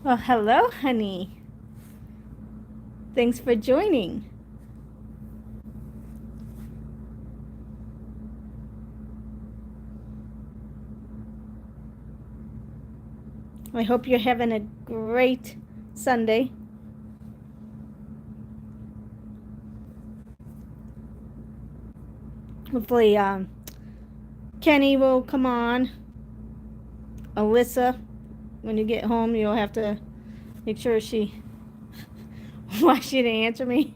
Well, hello, honey. Thanks for joining. I hope you're having a great Sunday. Hopefully, Kenny will come on. Alyssa, when you get home, you'll have to make sure why she didn't answer me.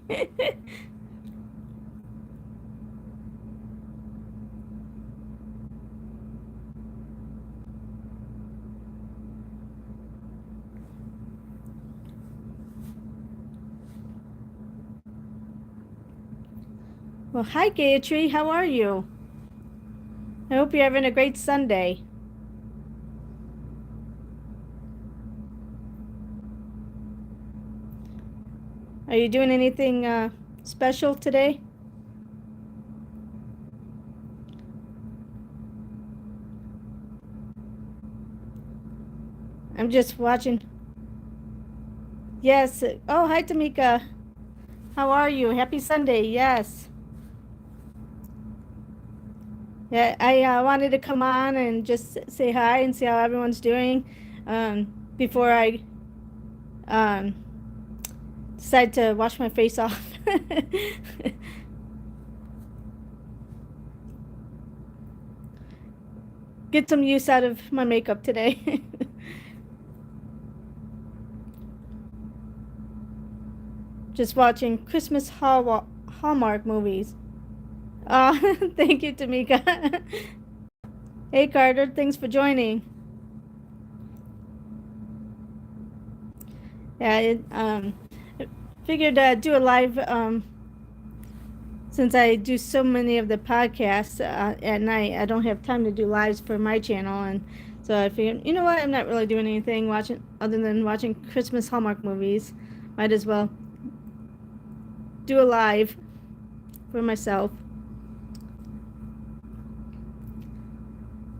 Well, hi, Gayatri. How are you? I hope you're having a great Sunday. Are you doing anything special today? I'm just watching. Yes. Oh, hi, Tamika. How are you? Happy Sunday. Yes. Yeah, I wanted to come on and just say hi and see how everyone's doing before I um, decide to wash my face off. Get some use out of my makeup today. Just watching Hallmark movies. Thank you, Tamika. Hey, Carter, thanks for joining. Yeah, figured do a live since I do so many of the podcasts at night. I don't have time to do lives for my channel, and so I figured, you know what? I'm not really doing anything watching other than watching Christmas Hallmark movies. Might as well do a live for myself.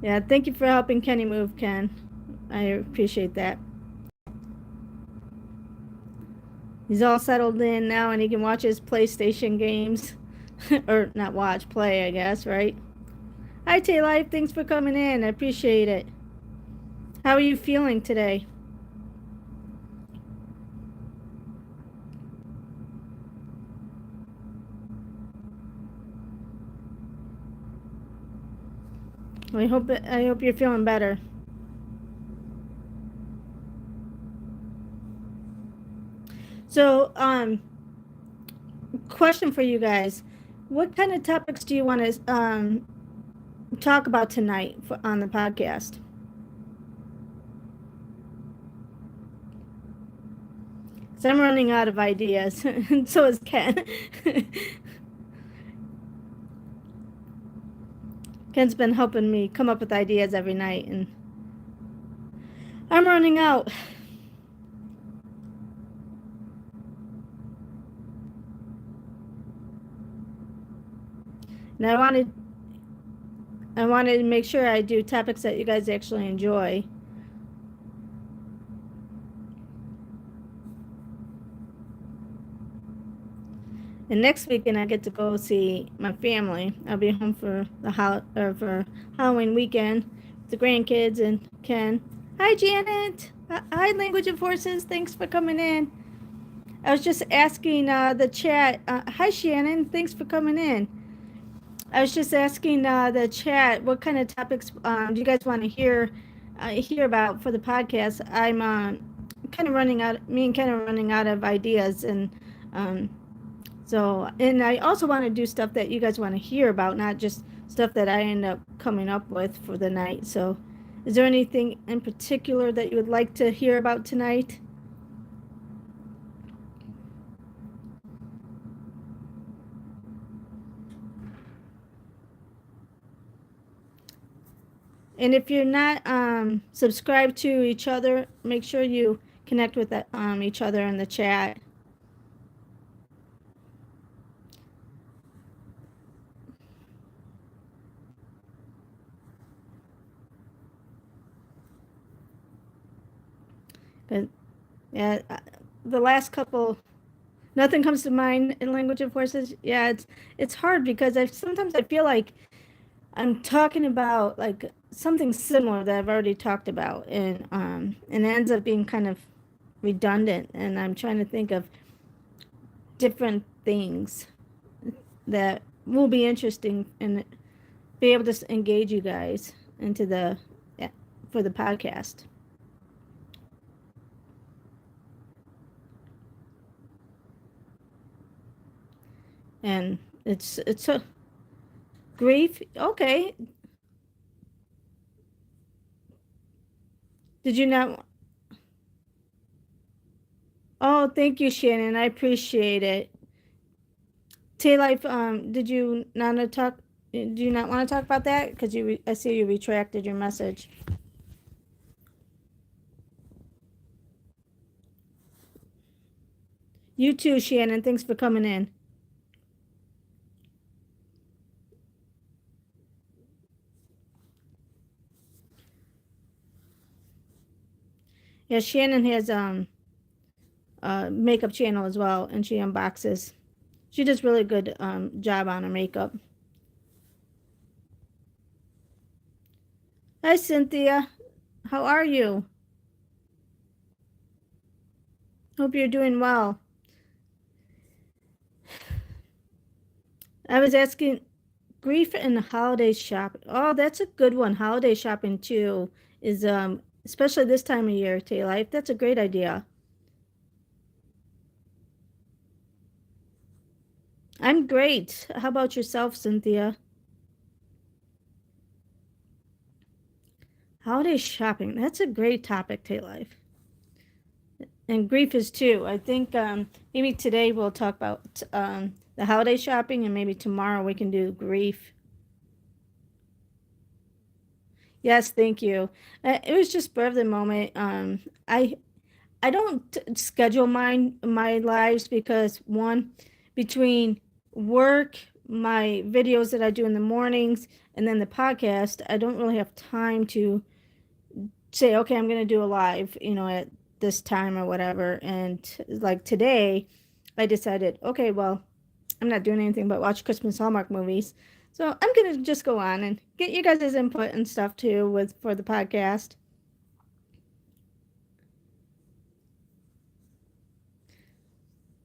Yeah, thank you for helping Kenny move, Ken. I appreciate that. He's all settled in now, and he can watch his PlayStation games, or not watch, play, I guess, right? Hi, Tay Life. Thanks for coming in. I appreciate it. How are you feeling today? I hope you're feeling better. So, question for you guys: what kind of topics do you want to talk about tonight on the podcast? Because I'm running out of ideas, and so is Ken. Ken's been helping me come up with ideas every night, and I'm running out. And I wanted to make sure I do topics that you guys actually enjoy. And next weekend I get to go see my family. I'll be home for for Halloween weekend with the grandkids and Ken. Hi, Janet. Hi, Language of Forces. Thanks for coming in. I was just asking the chat. Hi, Shannon. Thanks for coming in. I was just asking the chat what kind of topics do you guys want to hear about for the podcast. I'm kind of running out. Me and Ken are running out of ideas, and um, and I also want to do stuff that you guys want to hear about, not just stuff that I end up coming up with for the night. So, is there anything in particular that you would like to hear about tonight? And if you're not subscribed to each other, make sure you connect with each other in the chat. Yeah, the last couple, nothing comes to mind in Language of Horses. Yeah, it's hard because sometimes I feel like I'm talking about like something similar that I've already talked about, and it ends up being kind of redundant. And I'm trying to think of different things that will be interesting and be able to engage you guys into the yeah, for the podcast. And it's a grief. Okay, did you not? Oh, thank you, Shannon. I appreciate it. Tay Life, did you not want to talk? Do you not want to talk about that? Because I see you retracted your message. You too, Shannon. Thanks for coming in. Yeah, Shannon has a makeup channel as well, and she unboxes. She does really good job on her makeup. Hi, Cynthia. How are you? Hope you're doing well. I was asking grief and holiday shopping. Oh, that's a good one. Holiday shopping too is especially this time of year, Tay Life. That's a great idea. I'm great. How about yourself, Cynthia? Holiday shopping. That's a great topic, Tay Life. And grief is too. I think maybe today we'll talk about the holiday shopping, and maybe tomorrow we can do grief. Yes, thank you. It was just spur of the moment. I don't schedule my lives because one, between work, my videos that I do in the mornings, and then the podcast, I don't really have time to say, okay, I'm going to do a live, at this time or whatever. And like today, I decided, okay, well, I'm not doing anything but watch Christmas Hallmark movies. So I'm going to just go on and get you guys' input and stuff too for the podcast.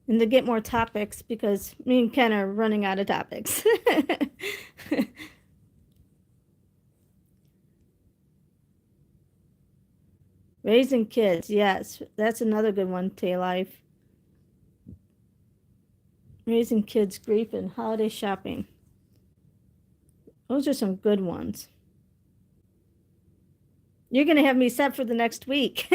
And to get more topics because me and Ken are running out of topics. Raising kids, yes, that's another good one, Tay Life. Raising kids, grief, and holiday shopping. Those are some good ones. You're going to have me set for the next week.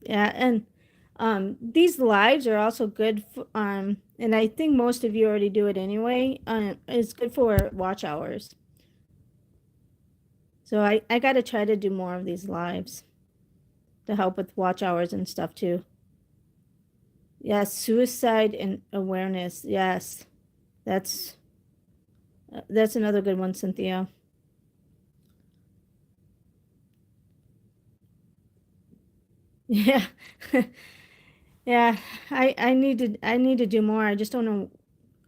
Yeah, and these lives are also good for, and I think most of you already do it anyway. It's good for watch hours. So I got to try to do more of these lives to help with watch hours and stuff too. Yes, suicide and awareness. Yes, that's that's another good one, Cynthia. Yeah. Yeah, I need to do more. I just don't know.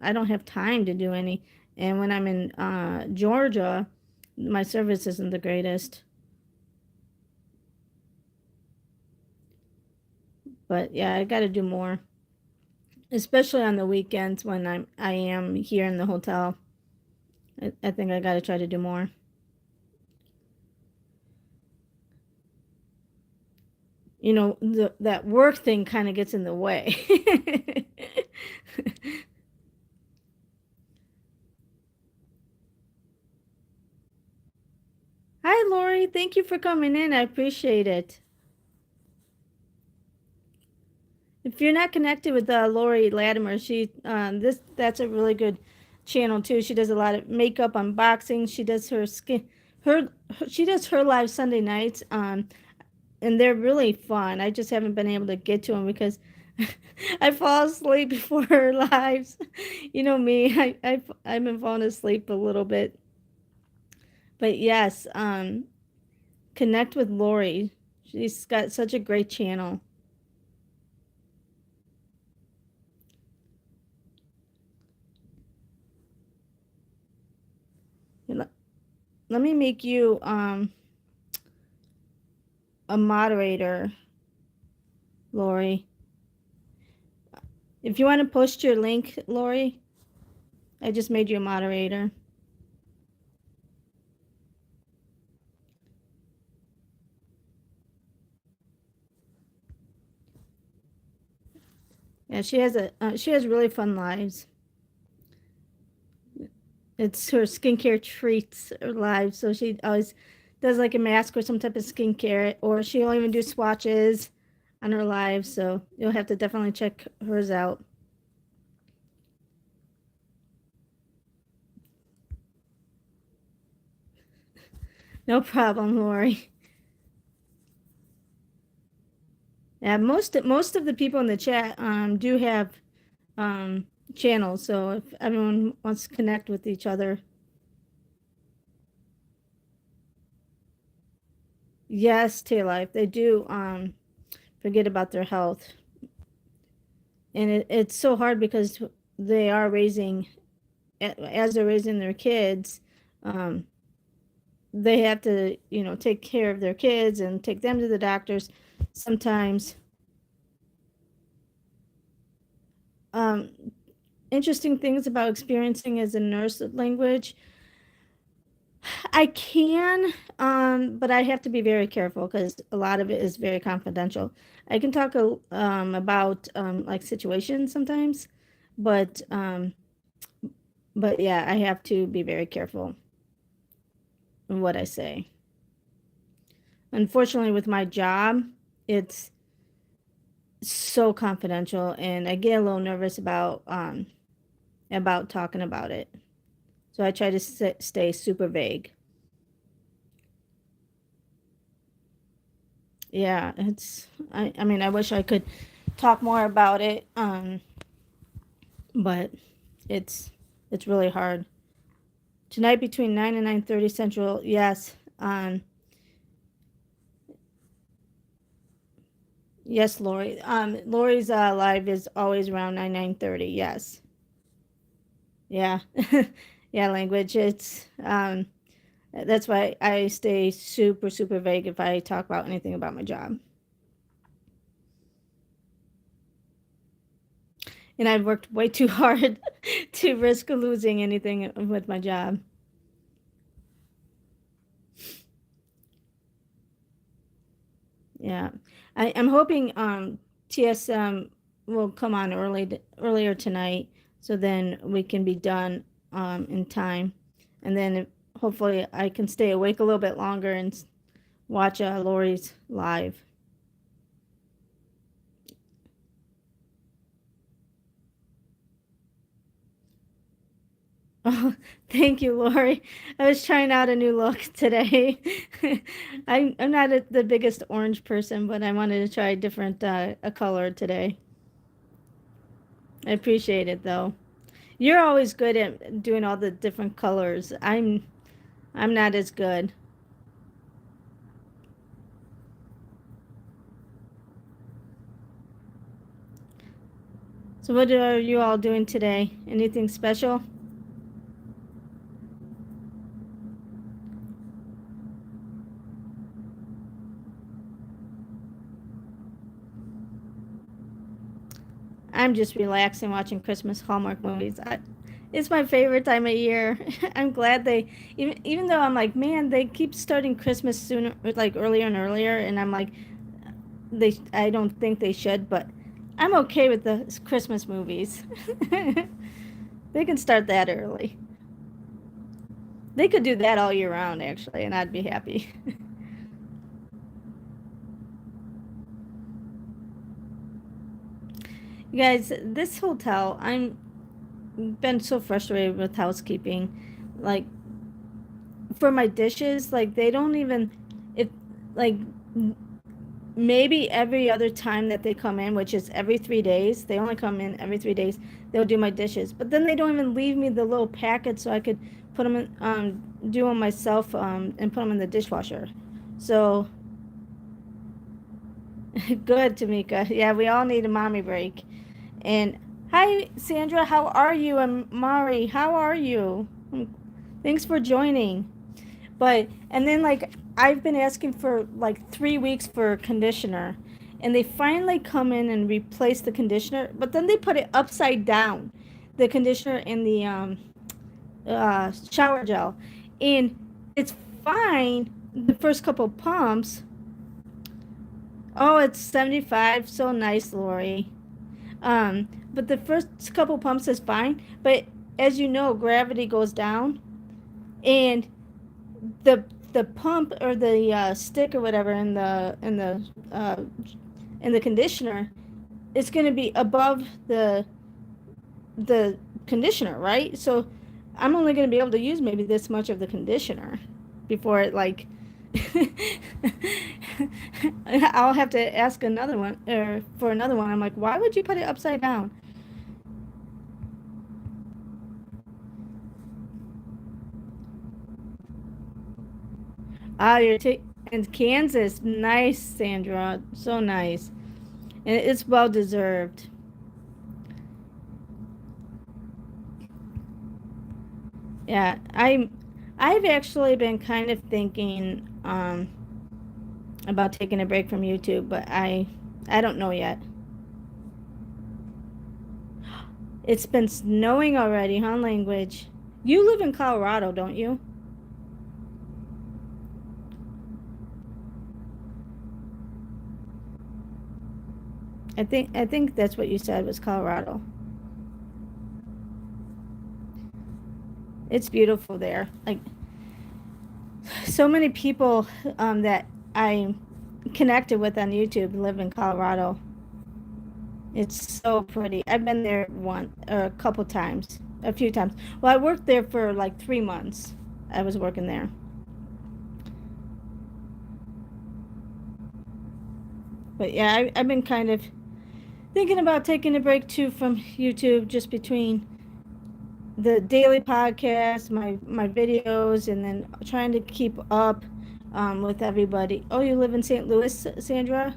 I don't have time to do any. And when I'm in Georgia, my service isn't the greatest. But yeah, I got to do more, especially on the weekends when I am here in the hotel. I think I got to try to do more. That work thing kind of gets in the way. Hi, Lori. Thank you for coming in. I appreciate it. If you're not connected with Lori Latimer, that's a really good channel too. She does a lot of makeup unboxing. She does her skin, she does her live Sunday nights, and they're really fun. I just haven't been able to get to them because I fall asleep before her lives. You know me, I've been falling asleep a little bit. But yes, connect with Lori. She's got such a great channel. Let me make you a moderator, Lori. If you want to post your link, Lori, I just made you a moderator. Yeah, she has really fun lives. It's her skincare treats live, so she always does like a mask or some type of skincare, or she'll even do swatches on her live. So you'll have to definitely check hers out. No problem, Lori. Yeah, most of the people in the chat do have channels, so if everyone wants to connect with each other. Yes, Tay-Life, they do forget about their health. And it's so hard because they are raising, as they're raising their kids, um, they have to, you know, take care of their kids and take them to the doctors sometimes. Um, Interesting things about experiencing as a nurse language. I can, but I have to be very careful because a lot of it is very confidential. I can talk about like situations sometimes, but yeah, I have to be very careful in what I say. Unfortunately, with my job, it's so confidential, and I get a little nervous about talking about it. So I try to stay super vague. Yeah, I mean, I wish I could talk more about it, but it's it's really hard. Tonight between 9 and 9:30 Central, yes. Yes, Lori. Lori's live is always around 9:30. Yes. Yeah. Yeah, language. It's that's why I stay super, super vague if I talk about anything about my job. And I've worked way too hard to risk losing anything with my job. Yeah. I'm hoping TSM will come on earlier tonight so then we can be done in time. And then hopefully I can stay awake a little bit longer and watch Lori's live. Oh, thank you, Lori. I was trying out a new look today. I'm not the biggest orange person, but I wanted to try a different a color today. I appreciate it though. You're always good at doing all the different colors. I'm not as good. So what are you all doing today? Anything special? I'm just relaxing watching Christmas Hallmark movies. It's my favorite time of year. I'm glad they even though I'm like, man, they keep starting Christmas sooner, like earlier and earlier, and I'm like, I don't think they should, but I'm okay with the Christmas movies. They can start that early. They could do that all year round actually, and I'd be happy. You guys, this hotel, I'm been so frustrated with housekeeping. Like for my dishes, like they don't even if like maybe every other time that they come in, which is every 3 days, they only come in every 3 days, they'll do my dishes. But then they don't even leave me the little packet so I could put them in, do them myself, and put them in the dishwasher. So, good, Tamika. Yeah, we all need a mommy break. And hi, Sandra, how are you? And Mari, how are you? Thanks for joining. And then like I've been asking for like 3 weeks for conditioner, and they finally come in and replace the conditioner, but then they put it upside down, the conditioner in the shower gel, and it's fine the first couple pumps. Oh, it's 75. So nice, Lori. But the first couple pumps is fine, but as you know, gravity goes down, and the pump or the stick or whatever in the conditioner, it's going to be above the conditioner, right? So I'm only going to be able to use maybe this much of the conditioner before it like I'll have to ask another one or for another one. I'm like, why would you put it upside down? Ah, you're in Kansas. Nice, Sandra. So nice. And it's well deserved. Yeah, I've actually been kind of thinking about taking a break from YouTube, but I don't know yet. It's been snowing already, huh, Language? You live in Colorado, don't you? I think that's what you said was Colorado. It's beautiful there. Like so many people that I connected with on YouTube live in Colorado. It's so pretty. I've been there a couple times, a few times. Well, I worked there for like 3 months. I was working there. But yeah, I've been kind of thinking about taking a break too from YouTube, just between the daily podcast, my videos, and then trying to keep up with everybody. Oh, you live in St. Louis, Sandra?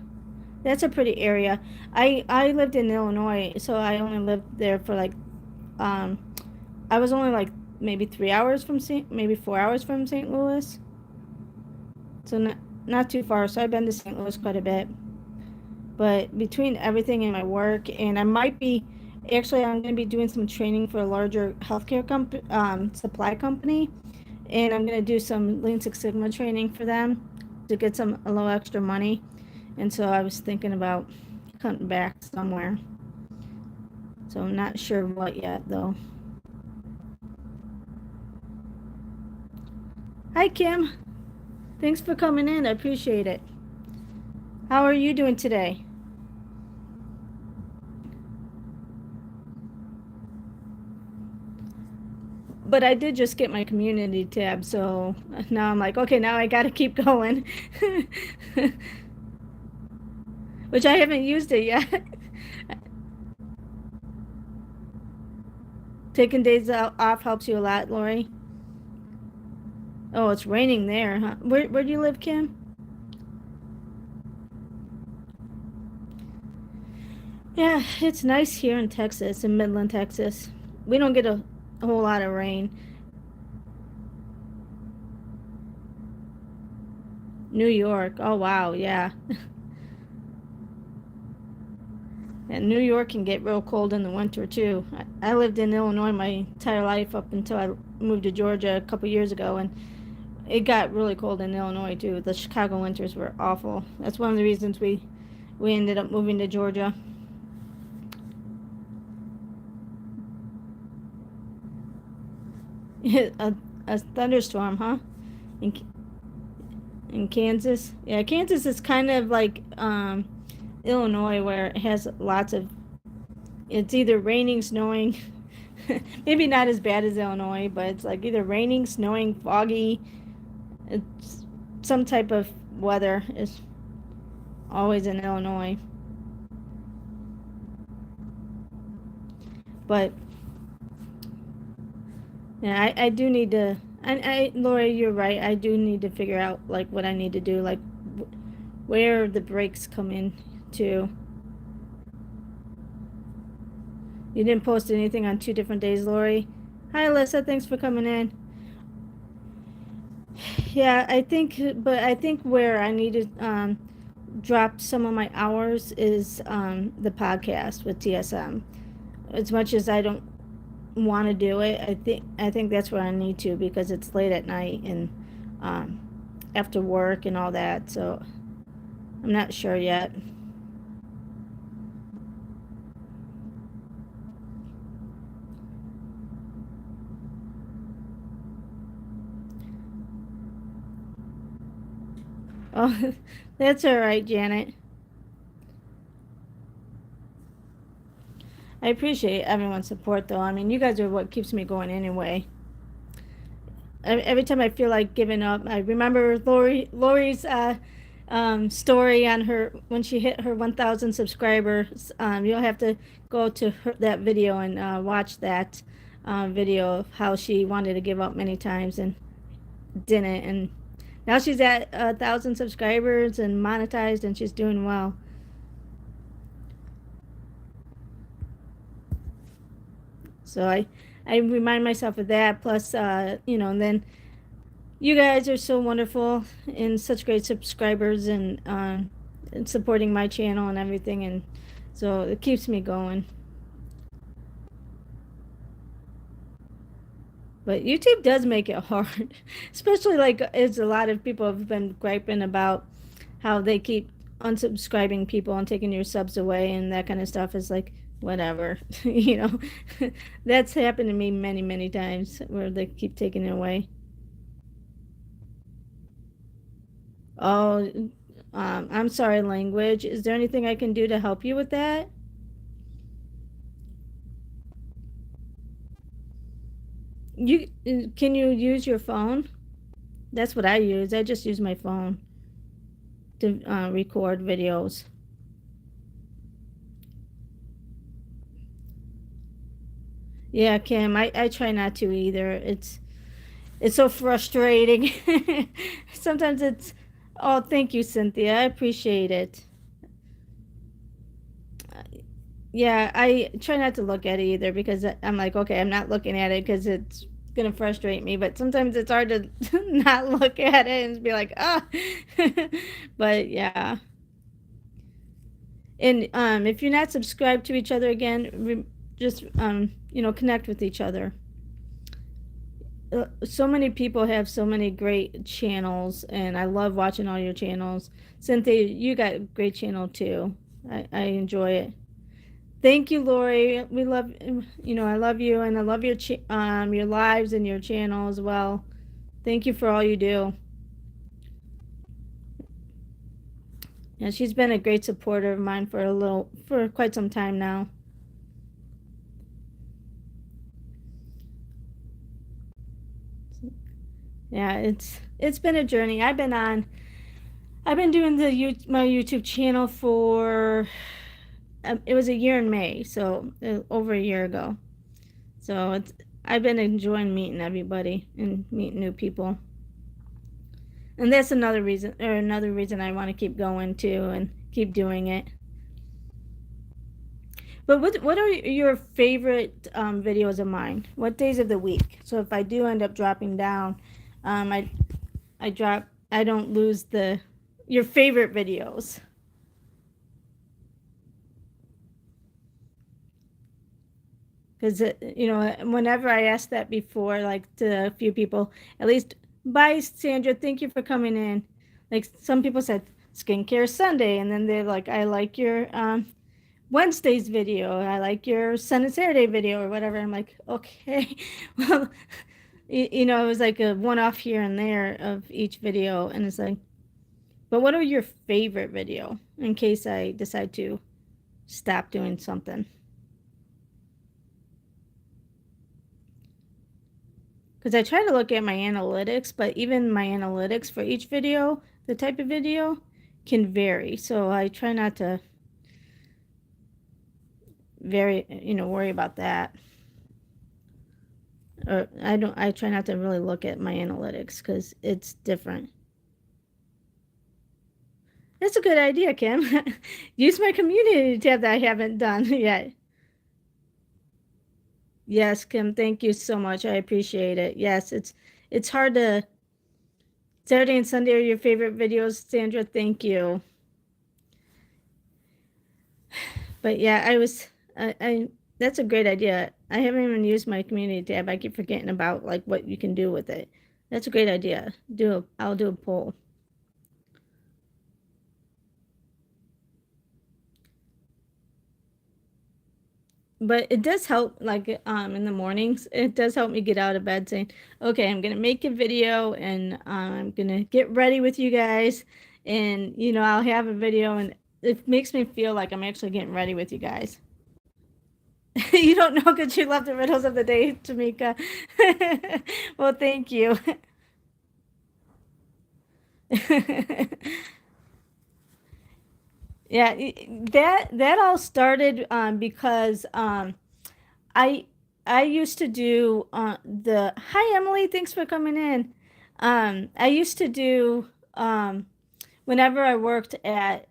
That's a pretty area. I lived in Illinois, so I only lived there for like um, I was only like maybe 3 hours from maybe 4 hours from St. Louis, so not too far. So I've been to St. Louis quite a bit. But between everything in my work, and I might be actually, I'm going to be doing some training for a larger healthcare supply company, and I'm going to do some Lean Six Sigma training for them to get a little extra money. And so I was thinking about cutting back somewhere. So I'm not sure what yet, though. Hi, Kim. Thanks for coming in. I appreciate it. How are you doing today? But I did just get my community tab, so now I'm like, okay, now I got to keep going. Which I haven't used it yet. Taking days off helps you a lot, Lori. Oh, it's raining there, huh? Where do you live, Kim? Yeah, it's nice here in Texas, in Midland, Texas. We don't get a whole lot of rain. New York. Oh, wow, yeah. And New York can get real cold in the winter, too. I lived in Illinois my entire life up until I moved to Georgia a couple years ago, and it got really cold in Illinois, too. The Chicago winters were awful. That's one of the reasons we ended up moving to Georgia. a thunderstorm, huh? In Kansas? Yeah, Kansas is kind of like Illinois, where it has lots of. It's either raining, snowing. Maybe not as bad as Illinois, but it's like either raining, snowing, foggy. It's some type of weather is. always in Illinois. But yeah, I do need to. Lori, you're right. I do need to figure out like what I need to do, like where the breaks come in to. You didn't post anything on 2 different days, Lori. Hi, Alyssa. Thanks for coming in. Yeah, but I think where I need to drop some of my hours is the podcast with TSM. As much as I don't want to do it, I think that's where I need to, because it's late at night and um, after work and all that. So I'm not sure yet. Oh, that's all right, Janet. I appreciate everyone's support, though. I mean, you guys are what keeps me going anyway. Every time I feel like giving up, I remember Lori's story on her when she hit her 1,000 subscribers. You'll have to go to that video and watch that video of how she wanted to give up many times and didn't. And now she's at 1,000 subscribers and monetized, and she's doing well. So I remind myself of that. Plus, and then you guys are so wonderful and such great subscribers and supporting my channel and everything, and so it keeps me going. But YouTube does make it hard, especially like as a lot of people have been griping about how they keep unsubscribing people and taking your subs away and that kind of stuff. Is like whatever, that's happened to me many, many times where they keep taking it away. Oh, I'm sorry, language. Is there anything I can do to help you with that? You can you use your phone? That's what I use. I just use my phone to record videos. Yeah, Kim, I try not to either. It's so frustrating. Sometimes it's, oh, thank you, Cynthia. I appreciate it. Yeah, I try not to look at it either, because I'm like, okay, I'm not looking at it because it's gonna frustrate me. But sometimes it's hard to not look at it and be like, ah. But yeah. And if you're not subscribed to each other again, just connect with each other. So many people have so many great channels, and I love watching all your channels. Cynthia, you got a great channel too. I enjoy it. Thank you, Lori. We love, I love you, and I love your lives and your channel as well. Thank you for all you do. Yeah, she's been a great supporter of mine for quite some time now. Yeah, it's been a journey. I've been doing my YouTube channel for it was a year in May, so over a year ago. So I've been enjoying meeting everybody and meeting new people. And that's another reason I want to keep going too and keep doing it. But what are your favorite videos of mine? What days of the week? So if I do end up dropping down, I don't lose your favorite videos. Because whenever I asked that before, like to a few people, at least, bye Sandra, thank you for coming in. Like some people said skincare Sunday, and then they're like, I like your Wednesday's video, I like your Sun and Saturday video, or whatever. I'm like, okay. Well, it was like a one-off here and there of each video, and it's like, but what are your favorite video in case I decide to stop doing something? Because I try to look at my analytics, but even my analytics for each video, the type of video, can vary. So I try not to worry about that. Or I try not to really look at my analytics because it's different. That's a good idea, Kim. Use my community tab that I haven't done yet. Yes, Kim, thank you so much. I appreciate it. Yes, it's hard to Saturday and Sunday are your favorite videos, Sandra. Thank you. But yeah, I that's a great idea. I haven't even used my community tab. I keep forgetting about like what you can do with it. That's a great idea. I'll do a poll. But it does help, like in the mornings. It does help me get out of bed, saying, "Okay, I'm gonna make a video, and I'm gonna get ready with you guys, and I'll have a video, and it makes me feel like I'm actually getting ready with you guys." You don't know because you love the riddles of the day, Tamika. Well, thank you. Yeah, that all started because I I used to do the hi Emily, thanks for coming in. I used to do whenever I worked at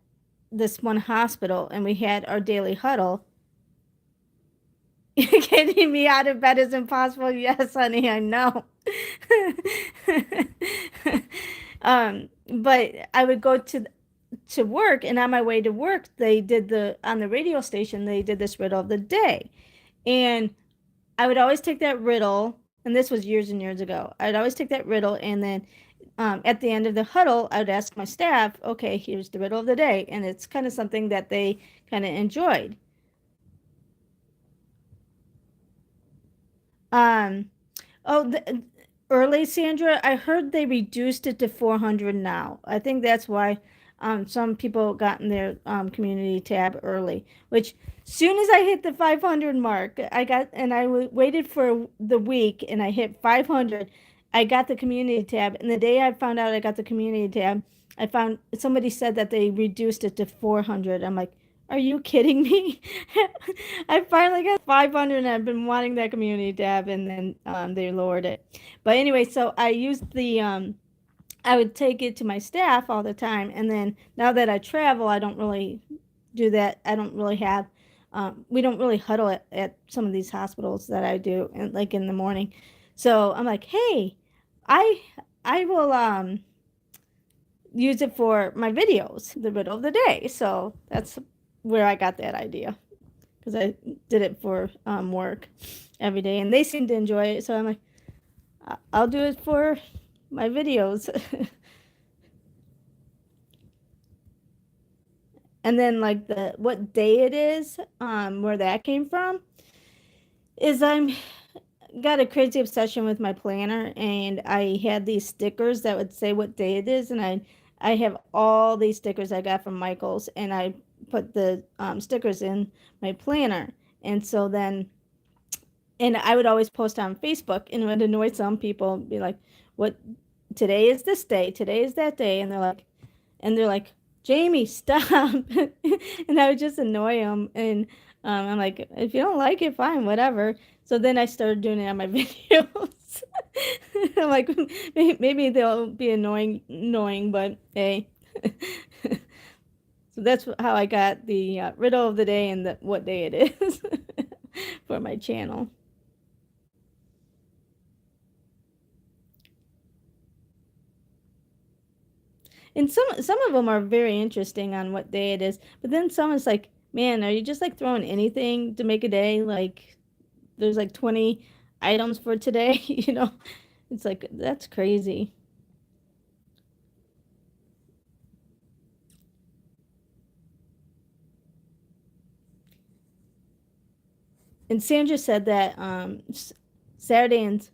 this one hospital and we had our daily huddle. Getting me out of bed is impossible. Yes, honey, I know. But I would go to work, and on my way to work, they did on the radio station, they did this riddle of the day. And I would always take that riddle, and this was years and years ago. I'd always take that riddle, and then at the end of the huddle, I would ask my staff, okay, here's the riddle of the day. And it's kind of something that they kind of enjoyed. Um, oh, early, Sandra, I heard they reduced it to 400 now. I think that's why some people got in their community tab early, which soon as I hit the 500 mark, I waited for the week and I hit 500. I got the community tab, and the day I found out I got the community tab, I found somebody said that they reduced it to 400. I'm like, are you kidding me? I finally got 500 and I've been wanting that community tab, and then they lowered it. But anyway, so I used I would take it to my staff all the time. And then now that I travel, I don't really do that. I don't really have, we don't really huddle at some of these hospitals that I do, and like in the morning. So I'm like, hey, I, I will, use it for my videos, the riddle of the day. So that's where I got that idea, because I did it for work every day, and they seem to enjoy it. So I'm like, I'll do it for my videos. And then like what day it is, where that came from, is I'm got a crazy obsession with my planner, and I had these stickers that would say what day it is, and I have all these stickers I got from Michaels, and I put the stickers in my planner. And so then, and I would always post on Facebook, and it would annoy some people, be like, what, today is this day, today is that day, and they're like, Jamie, stop. And I would just annoy them, and I'm like, if you don't like it, fine, whatever. So then I started doing it on my videos. I'm like, maybe they'll be annoying, but hey. So that's how I got the riddle of the day and what day it is for my channel. And some of them are very interesting on what day it is, but then some is like, man, are you just like throwing anything to make a day? Like there's like 20 items for today, It's like, that's crazy. And Sandra said that Saturday and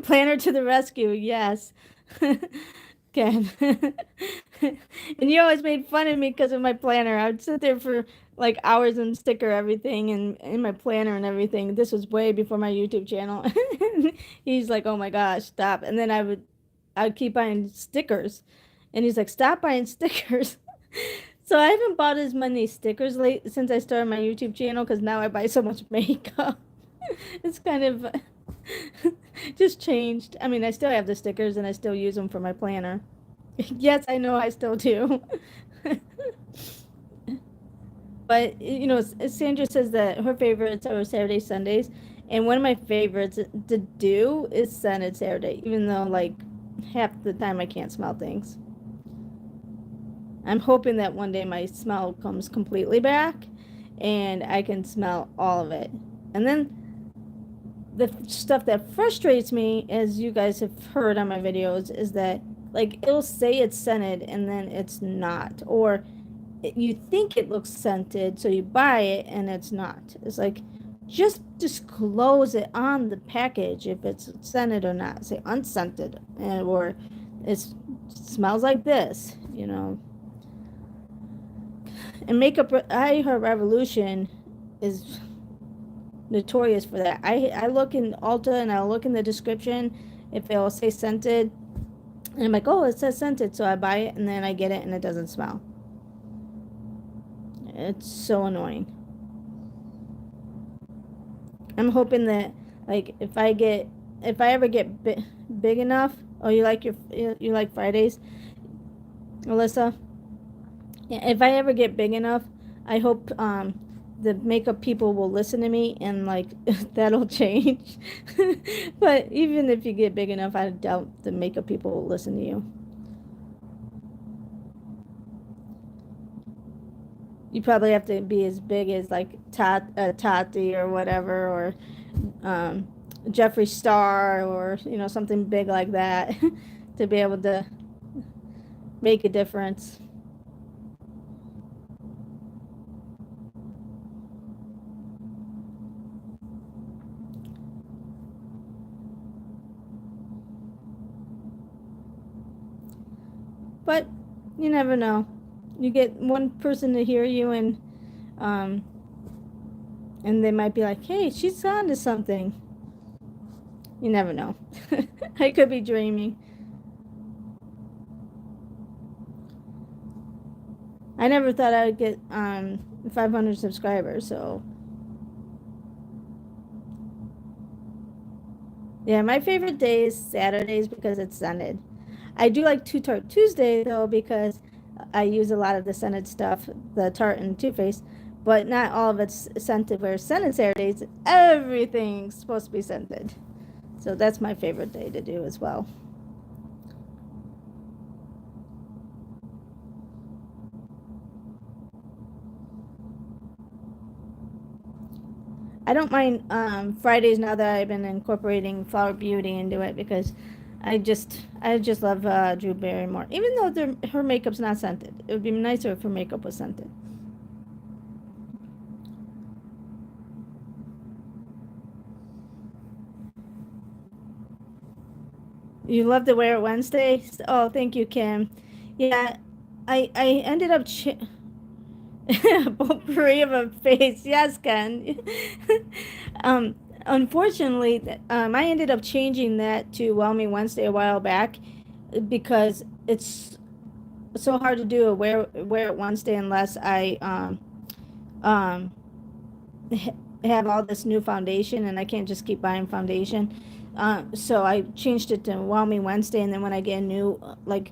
planner to the rescue, yes. Ken. And you always made fun of me because of my planner. I would sit there for like hours and sticker everything and in my planner and everything. This was way before my YouTube channel. He's like, "Oh my gosh, stop!" And then I'd keep buying stickers, And he's like, stop buying stickers. So I haven't bought as many stickers late since I started my YouTube channel because now I buy so much makeup. It's kind of just changed. I mean, I still have the stickers and I still use them for my planner. Yes, I know I still do. But Sandra says that her favorites are Saturday, Sundays, and one of my favorites to do is Scented Saturday, even though like half the time I can't smell things. I'm hoping that one day my smell comes completely back and I can smell all of it. And then the stuff that frustrates me, as you guys have heard on my videos, is that like it'll say it's scented and then it's not, or you think it looks scented, so you buy it and it's not. It's like just disclose it on the package if it's scented or not. Say unscented, or it smells like this, And Makeup, I Heart Revolution is notorious for that. I look in Ulta and I'll look in the description if it'll say scented, and I'm like, oh, it says scented, so I buy it and then I get it and it doesn't smell. It's so annoying. I'm hoping that like if I ever get big enough. Oh, you like Fridays, Alyssa? Yeah, if I ever get big enough, I hope the makeup people will listen to me and like that'll change. But even if you get big enough, I doubt the makeup people will listen to you. You probably have to be as big as like Tati or whatever, or Jeffree Star, or something big like that to be able to make a difference. But you never know. You get one person to hear you and they might be like, hey, she's on to something. You never know. I could be dreaming. I never thought I would get 500 subscribers, so yeah, my favorite day is Saturdays because it's scented. I do like Two Tart Tuesday though because I use a lot of the scented stuff, the Tarte and Too Faced, but not all of it's scented. Where Scented Saturdays, everything's supposed to be scented. So that's my favorite day to do as well. I don't mind Fridays now that I've been incorporating Flower Beauty into it because I just love Drew Barrymore. Even though her makeup's not scented, it would be nicer if her makeup was scented. You love to wear it Wednesday? Oh, thank you, Kim. Yeah, I ended up potpourri of a face. Yes, Ken. Unfortunately, I ended up changing that to Well Me Wednesday a while back because it's so hard to do a wear it Wednesday unless I um have all this new foundation and I can't just keep buying foundation. So I changed it to Well Me Wednesday, and then when I get a new like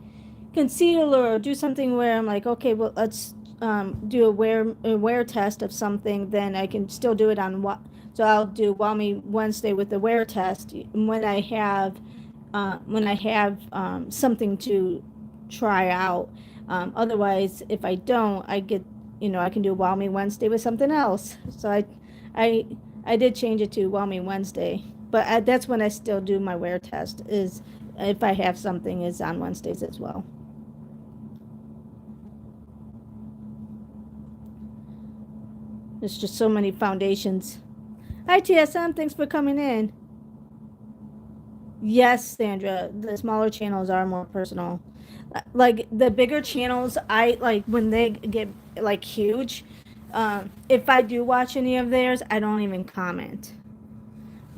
concealer or do something where I'm like, okay, well let's do a wear test of something, then I can still do it on what. So I'll do Well Me Wednesday with the wear test when I have something to try out. Otherwise, if I don't, I get I can do Well Me Wednesday with something else. So I did change it to Well Me Wednesday, but that's when I still do my wear test. Is if I have something is on Wednesdays as well. There's just so many foundations. Hi TSM, thanks for coming in. Yes, Sandra, the smaller channels are more personal. Like the bigger channels, I like when they get like huge. If I do watch any of theirs, I don't even comment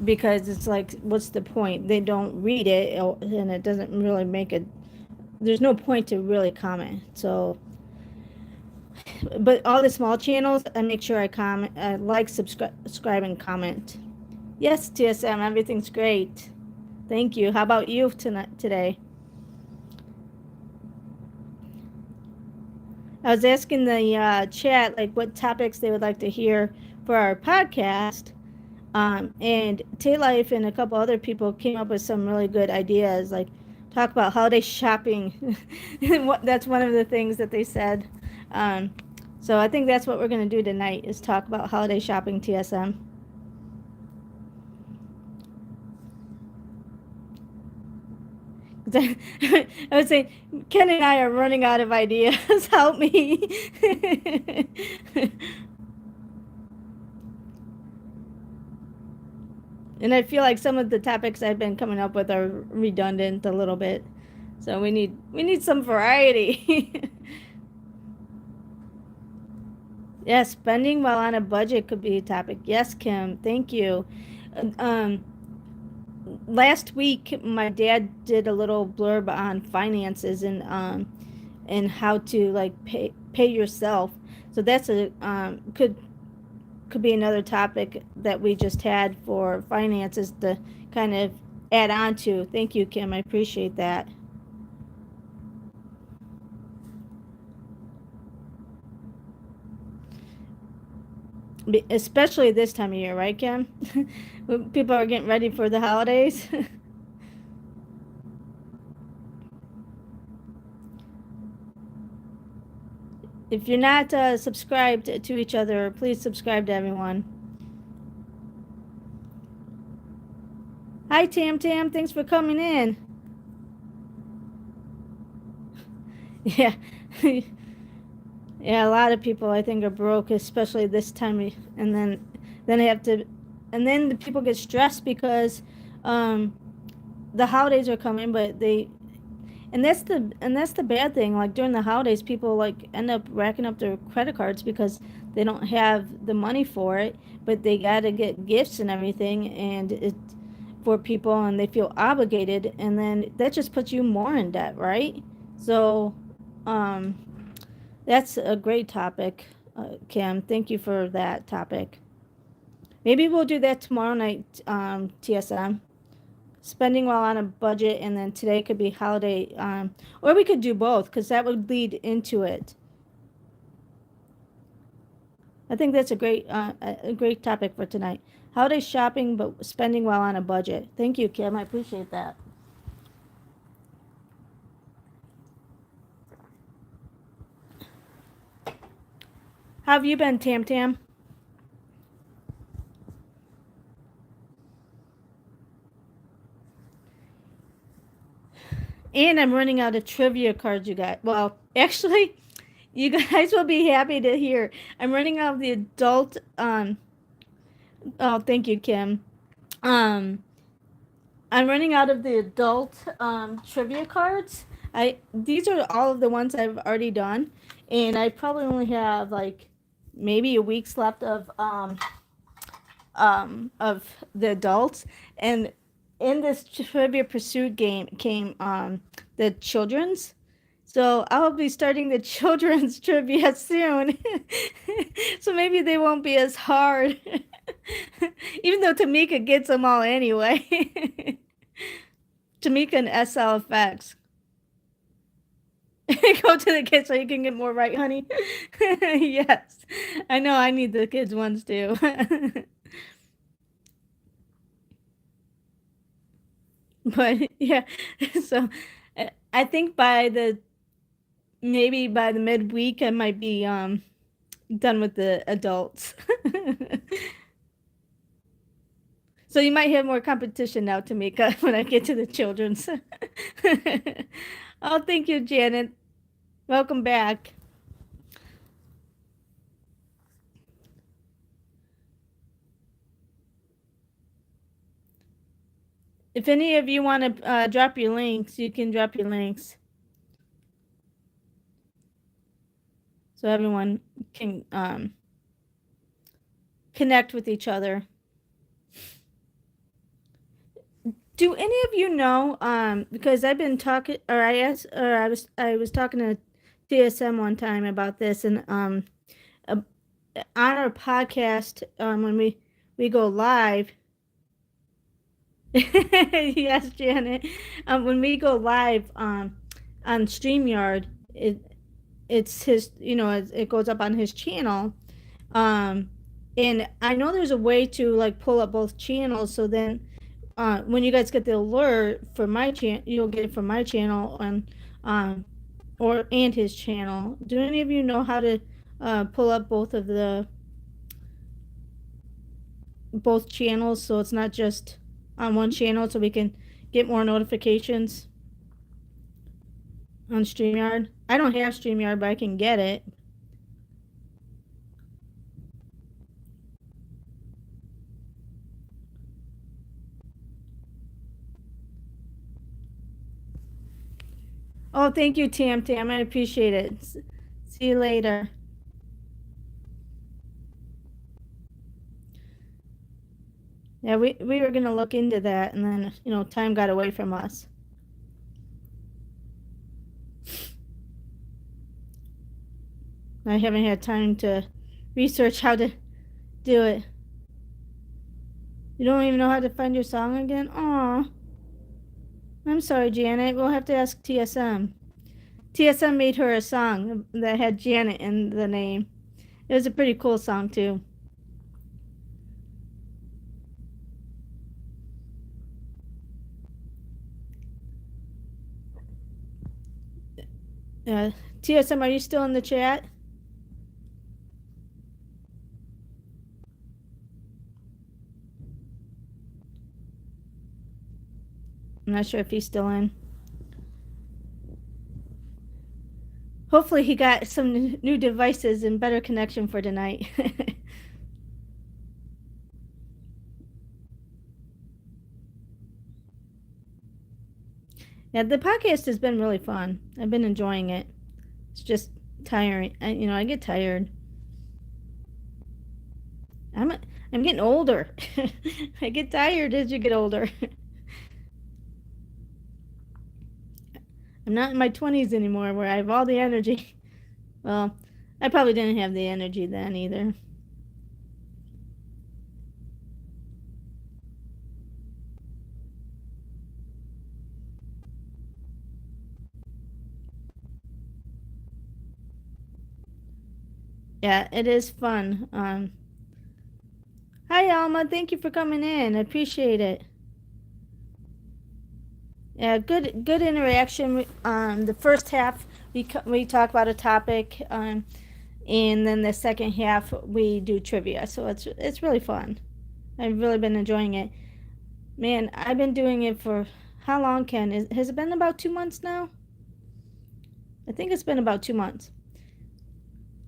because it's like, what's the point? They don't read it, and it doesn't really make there's no point to really comment. So, but all the small channels, I make sure I comment, like, subscribe, and comment. Yes, TSM, everything's great. Thank you. How about you today? I was asking the chat like what topics they would like to hear for our podcast. And Tay Life and a couple other people came up with some really good ideas, like talk about holiday shopping. That's one of the things that they said. Um, so I think that's what we're going to do tonight is talk about holiday shopping, TSM. I would say Ken and I are running out of ideas. Help me. And I feel like some of the topics I've been coming up with are redundant a little bit. So we need some variety. Yeah, spending while on a budget could be a topic. Yes, Kim, thank you. Um, Last week my dad did a little blurb on finances and how to like pay yourself. So that's a could be another topic that we just had for finances to kind of add on to. Thank you, Kim. I appreciate that. Especially this time of year, right, Kim? When people are getting ready for the holidays. If you're not subscribed to each other, please subscribe to everyone. Hi, Tam Tam. Thanks for coming in. Yeah. Yeah, a lot of people I think are broke, especially this time, and then they have to, and then the people get stressed because um, the holidays are coming, but and that's the bad thing. Like during the holidays, people like end up racking up their credit cards because they don't have the money for it, but they gotta get gifts and everything, and it for people, and they feel obligated, and then that just puts you more in debt, right? So, um, that's a great topic, Kim. Thank you for that topic. Maybe we'll do that tomorrow night, TSM. Spending while on a budget, and then today could be holiday, or we could do both because that would lead into it. I think that's a great topic for tonight. Holiday shopping, but spending while on a budget. Thank you, Kim. I appreciate that. How have you been, Tam Tam? And I'm running out of trivia cards, you guys. Well, actually, you guys will be happy to hear. I'm running out of the adult. Oh, thank you, Kim. Um, I'm running out of the adult trivia cards. These are all of the ones I've already done, and I probably only have like maybe a week's left of the adults. And in this Trivia Pursuit game came the children's. So I'll be starting the children's trivia soon. So maybe they won't be as hard. Even though Tamika gets them all anyway. Tamika and SLFX. Go to the kids so you can get more right, honey. Yes. I know I need the kids ones too. But yeah, so I think maybe by the midweek I might be done with the adults. So you might have more competition now, Tamika, when I get to the children's. Oh, thank you, Janet. Welcome back. If any of you want to drop your links, you can drop your links so everyone can connect with each other. Do any of you know, because I've been talking, or I was talking to TSM one time about this, and uh, on our podcast, when we go live, yes, Janet, when we go live, on StreamYard, it's his, it goes up on his channel, um, and I know there's a way to like pull up both channels, so then when you guys get the alert for my channel, you'll get it from my channel um, and his channel. Do any of you know how to pull up both channels so it's not just on one channel so we can get more notifications on StreamYard? I don't have StreamYard, but I can get it. Oh, thank you, Tam. I appreciate it. See you later. Yeah, we were gonna look into that, and then time got away from us. I haven't had time to research how to do it. You don't even know how to find your song again? Aw. I'm sorry, Janet. We'll have to ask TSM. TSM made her a song that had Janet in the name. It was a pretty cool song, too. TSM, are you still in the chat? I'm not sure if he's still in. Hopefully he got some new devices and better connection for tonight. Yeah, the podcast has been really fun. I've been enjoying it. It's just tiring. I get tired. I'm getting older. I get tired as you get older. I'm not in my 20s anymore where I have all the energy. Well, I probably didn't have the energy then either. Yeah, it is fun. Hi Alma, thank you for coming in. I appreciate it. Yeah, good interaction. The first half we talk about a topic, and then the second half we do trivia. So it's really fun. I've really been enjoying it. Man, I've been doing it for how long, Ken? Has it been about 2 months now? I think it's been about 2 months.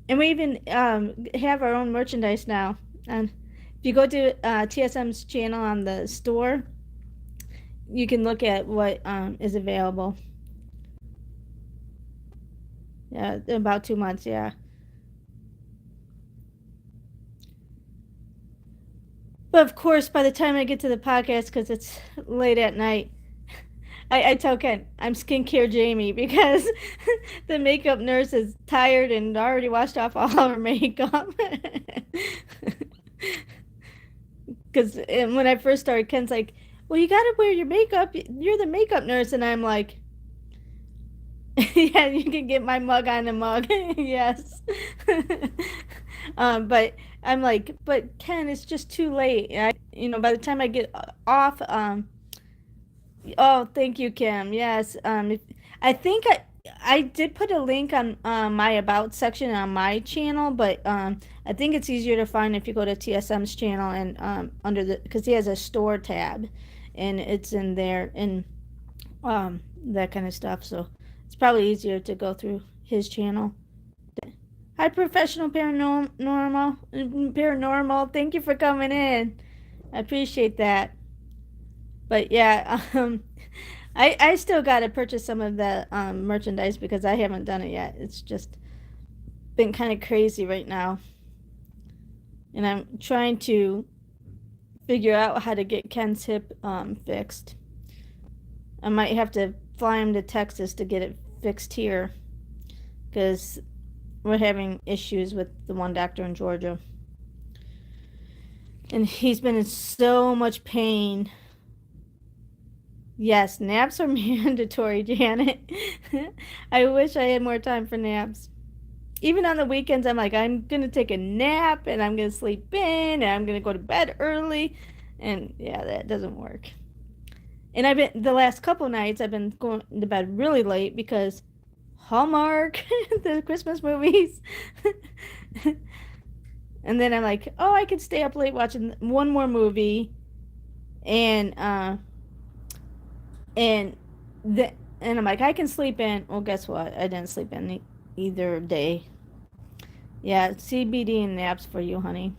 And we even have our own merchandise now. And if you go to TSM's channel on the store, you can look at what is available. Yeah, about 2 months, yeah. But of course, by the time I get to the podcast, because it's late at night, I tell Ken I'm skincare Jamie because the makeup nurse is tired and already washed off all her makeup. Because when I first started, Ken's like, "Well, you gotta wear your makeup. You're the makeup nurse," and I'm like, "Yeah, you can get my mug on a mug." Yes. But I'm like, "But Ken, it's just too late." By the time I get off, oh, thank you, Kim. Yes. I think I did put a link on my about section on my channel, but I think it's easier to find if you go to TSM's channel and under because he has a store tab, and it's in there and that kind of stuff. So it's probably easier to go through his channel. Hi, professional paranormal. Thank you for coming in. I appreciate that. But yeah, I still got to purchase some of the merchandise because I haven't done it yet. It's just been kind of crazy right now. And I'm trying to figure out how to get Ken's hip fixed. I might have to fly him to Texas to get it fixed here because we're having issues with the one doctor in Georgia. And he's been in so much pain. Yes, naps are mandatory, Janet. I wish I had more time for naps. Even on the weekends, I'm like, I'm gonna take a nap and I'm gonna sleep in and I'm gonna go to bed early. And yeah, that doesn't work. And I've been the last couple nights I've been going to bed really late because Hallmark, the Christmas movies. And then I'm like, oh, I could stay up late watching one more movie and and the and I'm like, I can sleep in. Well, guess what? I didn't sleep in either day. Yeah, CBD and naps for you, honey.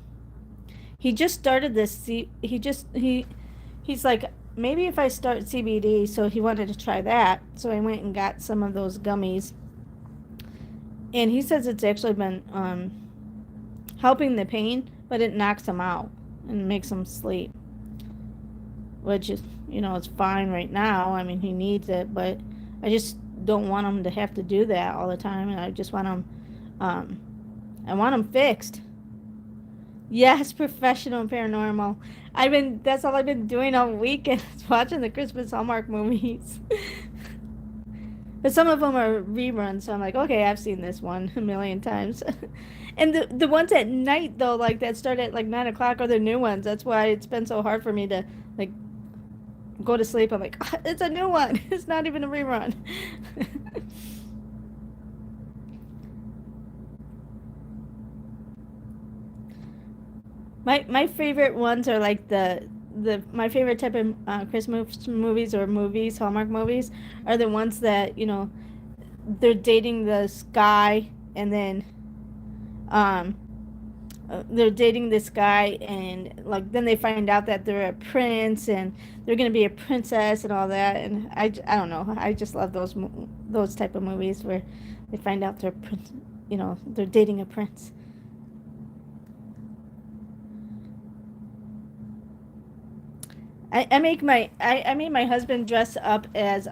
He just started this. He's like, maybe if I start CBD, so he wanted to try that. So I went and got some of those gummies, and he says it's actually been helping the pain, but it knocks him out and makes him sleep, which is, it's fine right now. I mean, he needs it, but I just don't want him to have to do that all the time, and I just want him, um, I want him fixed. Yes, professional and paranormal. That's all I've been doing all weekend is watching the Christmas Hallmark movies. But some of them are reruns, so I'm like, okay, I've seen this one a million times. And the ones at night though, like that start at like 9 o'clock, are the new ones. That's why it's been so hard for me to like go to sleep. I'm like, it's a new one. It's not even a rerun. My favorite ones are like the my favorite type of Christmas movies or movies, Hallmark movies, are the ones that they're dating this guy and then um they're dating this guy and like then they find out that they're a prince and they're gonna be a princess and all that, and I don't know, I just love those type of movies where they find out they're prince, they're dating a prince. I made my husband dress up as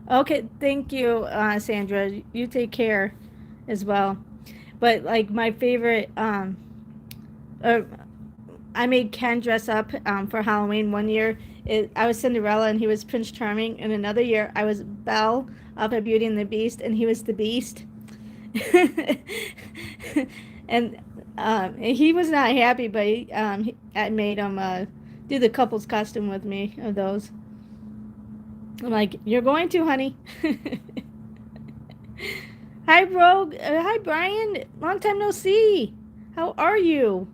okay, thank you, Sandra, you take care as well. But like my favorite uh, I made Ken dress up for Halloween one year. I was Cinderella and he was Prince Charming, and another year I was Belle up at Beauty and the Beast and he was the Beast. And he was not happy, but I made him do the couple's costume with me of those. I'm like, you're going to, honey. Hi, Rogue. Hi, Brian. Long time no see. How are you?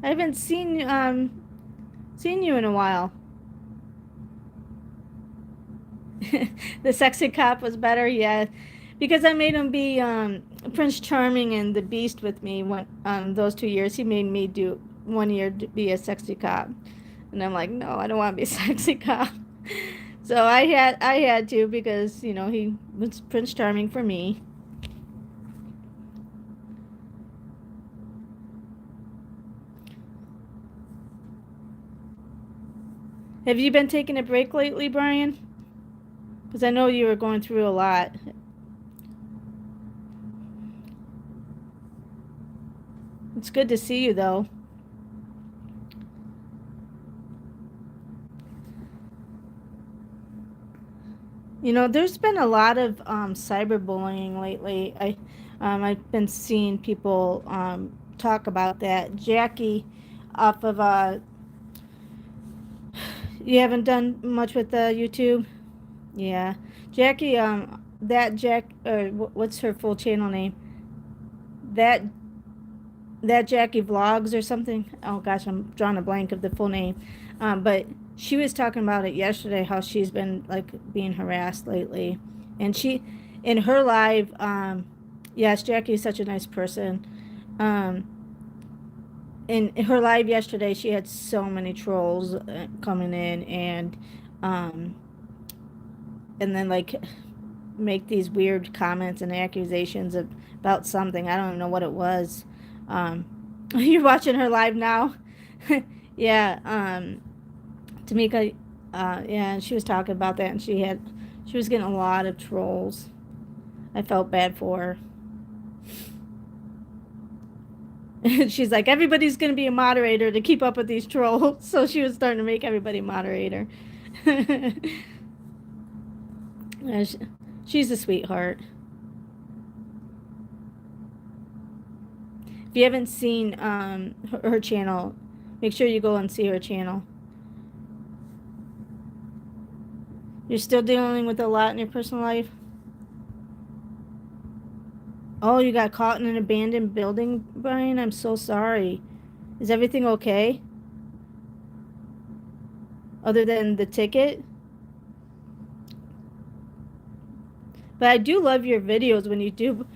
I haven't seen you in a while. The sexy cop was better, yeah, because I made him be Prince Charming and the Beast with me one those 2 years. He made me do one year to be a sexy cop, and I'm like, no, I don't want to be a sexy cop. So I had to because he was Prince Charming for me. Have you been taking a break lately, Brian? Because I know you were going through a lot. It's good to see you though. There's been a lot of cyberbullying lately. I've been seeing people talk about that. Jackie, off of you haven't done much with YouTube. Yeah, Jackie. That Jack. What's her full channel name? That that Jackie Vlogs or something. Oh gosh, I'm drawing a blank of the full name. But she was talking about it yesterday, how she's been like being harassed lately, and in her live, yes, Jackie is such a nice person. Um, in her live yesterday, she had so many trolls coming in um, and then like make these weird comments and accusations about something. I don't even know what it was. Um, You're watching her live now. Yeah, Tamika, yeah, she was talking about that, and she was getting a lot of trolls. I felt bad for her. She's like, everybody's gonna be a moderator to keep up with these trolls. So she was starting to make everybody moderator. Yeah, she's a sweetheart. If you haven't seen her channel, make sure you go and see her channel. You're still dealing with a lot in your personal life? Oh, you got caught in an abandoned building, Brian? I'm so sorry. Is everything okay? Other than the ticket? But I do love your videos when you do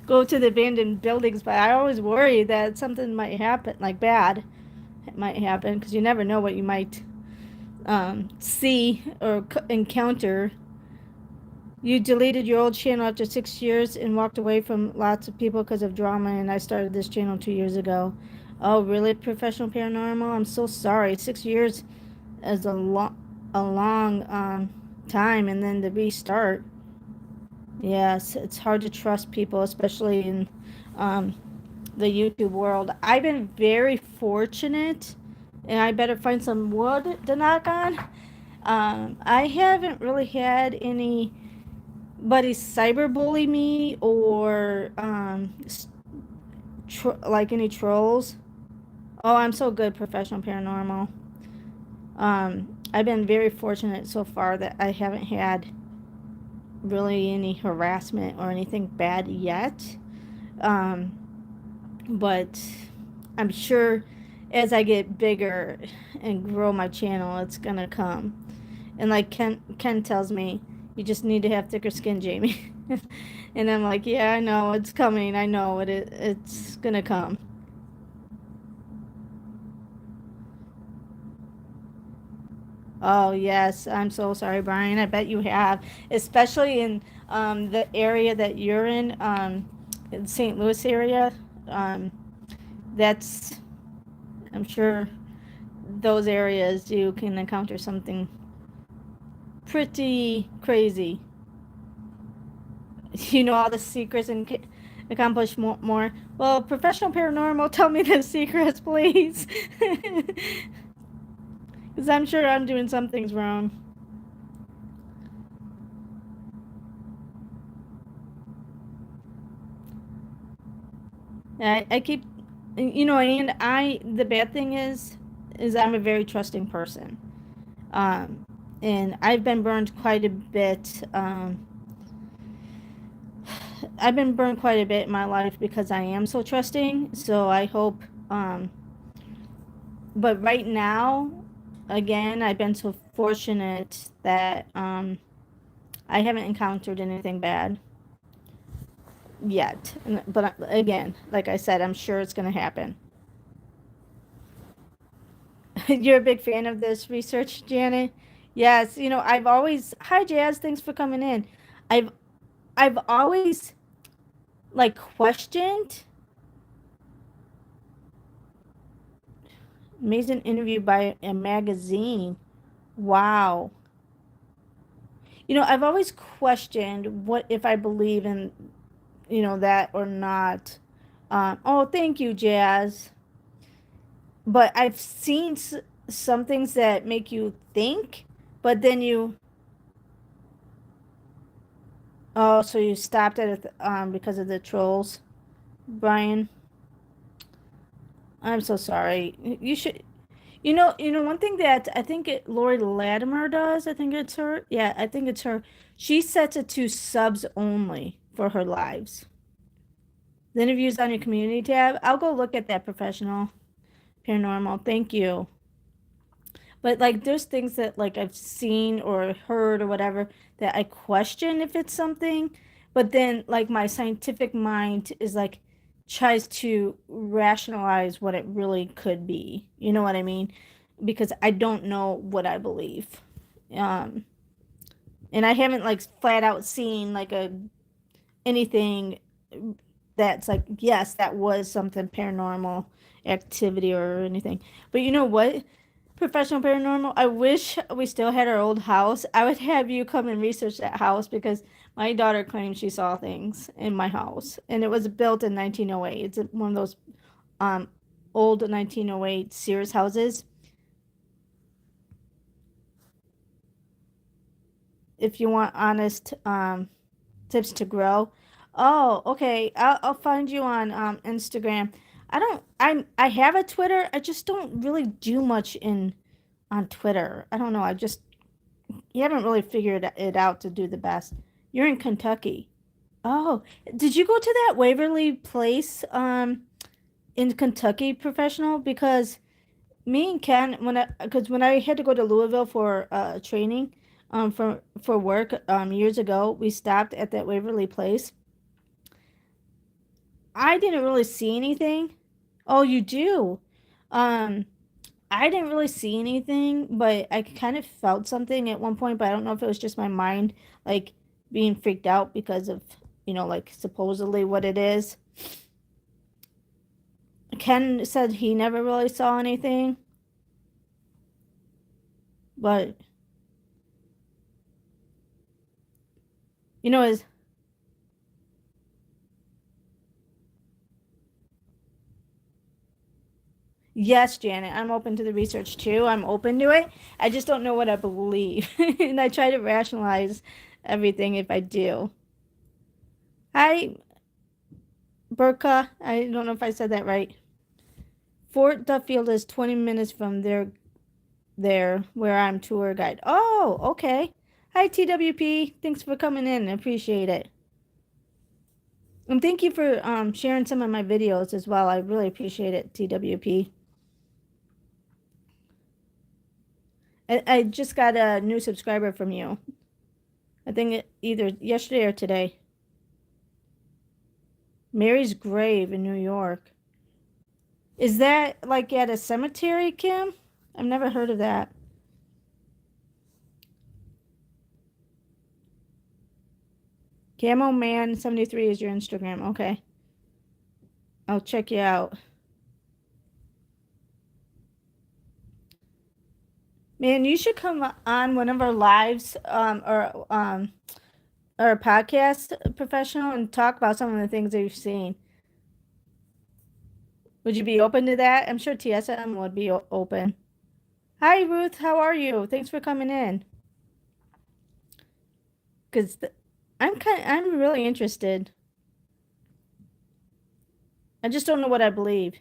go to the abandoned buildings, but I always worry that something might happen, like bad it might happen, because you never know what you might see or encounter. You deleted your old channel after 6 years and walked away from lots of people because of drama, and I started this channel 2 years ago. Oh, really, Professional Paranormal? I'm so sorry. 6 years is a long time, and then to restart. Yes, it's hard to trust people, especially in um, the YouTube world. I've been very fortunate, and I better find some wood to knock on. I haven't really had anybody cyberbully me or like any trolls. Oh, I'm so good, Professional Paranormal. I've been very fortunate so far that I haven't had really any harassment or anything bad yet. Um, but I'm sure as I get bigger and grow my channel, it's gonna come. And like Ken tells me, you just need to have thicker skin, Jamie. And I'm like, yeah, I know it's coming. I know it's gonna come. Oh yes, I'm so sorry, Brian. I bet you have, especially in the area that you're in St. Louis area. Um, that's I'm sure those areas you can encounter something pretty crazy. You know all the secrets and accomplish more. Well, Professional Paranormal, tell me the secrets, please. Because I'm sure I'm doing some things wrong. I keep, and the bad thing is I'm a very trusting person. Um, and I've been burned quite a bit. I've been burned quite a bit in my life because I am so trusting. So I hope, but right now, again, I've been so fortunate that I haven't encountered anything bad yet. But again, like I said, I'm sure it's going to happen. You're a big fan of this research, Janet? Yes, I've always, hi Jazz, thanks for coming in. I've I've always like questioned. Amazing interview by a magazine. Wow. I've always questioned what if I believe in, that or not. Oh, thank you, Jazz. But I've seen some things that make you think, but then oh, so you stopped at it because of the trolls, Brian. I'm so sorry. You should, one thing that I think Lori Latimer does, I think it's her. Yeah, I think it's her. She sets it to subs only for her lives. The interviews on your community tab. I'll go look at that, Professional Paranormal. Thank you. But like there's things that like I've seen or heard or whatever that I question if it's something, but then like my scientific mind is like tries to rationalize what it really could be. You know what I mean? Because I don't know what I believe. Um and I haven't like flat out seen like a anything that's like yes, that was something paranormal activity or anything. But you know what? Professional paranormal. I wish we still had our old house. I would have you come and research that house because my daughter claims she saw things in my house, and it was built in 1908. It's one of those um old 1908 Sears houses. If you want honest tips to grow. Oh, okay. I'll find you on Instagram. I have a Twitter. I just don't really do much in on Twitter. I don't know. I just you haven't really figured it out to do the best. You're in Kentucky. Oh, did you go to that Waverly Place in Kentucky professional? Because me and Ken, when I had to go to Louisville for training for work years ago, we stopped at that Waverly Place. I didn't really see anything. Oh, you do. Um, I didn't really see anything, but I kind of felt something at one point, but I don't know if it was just my mind like being freaked out because of, like supposedly what it is. Ken said he never really saw anything, but is yes, Janet, I'm open to the research too. I'm open to it. I just don't know what I believe. And I try to rationalize everything if I do. Hi, Burka. I don't know if I said that right. Fort Duffield is 20 minutes from there where I'm tour guide. Oh, okay. Hi, TWP. Thanks for coming in. I appreciate it. And thank you for sharing some of my videos as well. I really appreciate it, TWP. I just got a new subscriber from you. I think either yesterday or today. Mary's Grave in New York. Is that like at a cemetery, Kim? I've never heard of that. Camo Man 73 is your Instagram. Okay. I'll check you out. Man, you should come on one of our lives or a podcast professional and talk about some of the things that you've seen. Would you be open to that? I'm sure TSM would be open. Hi, Ruth. How are you? Thanks for coming in. Because I'm really interested. I just don't know what I believe.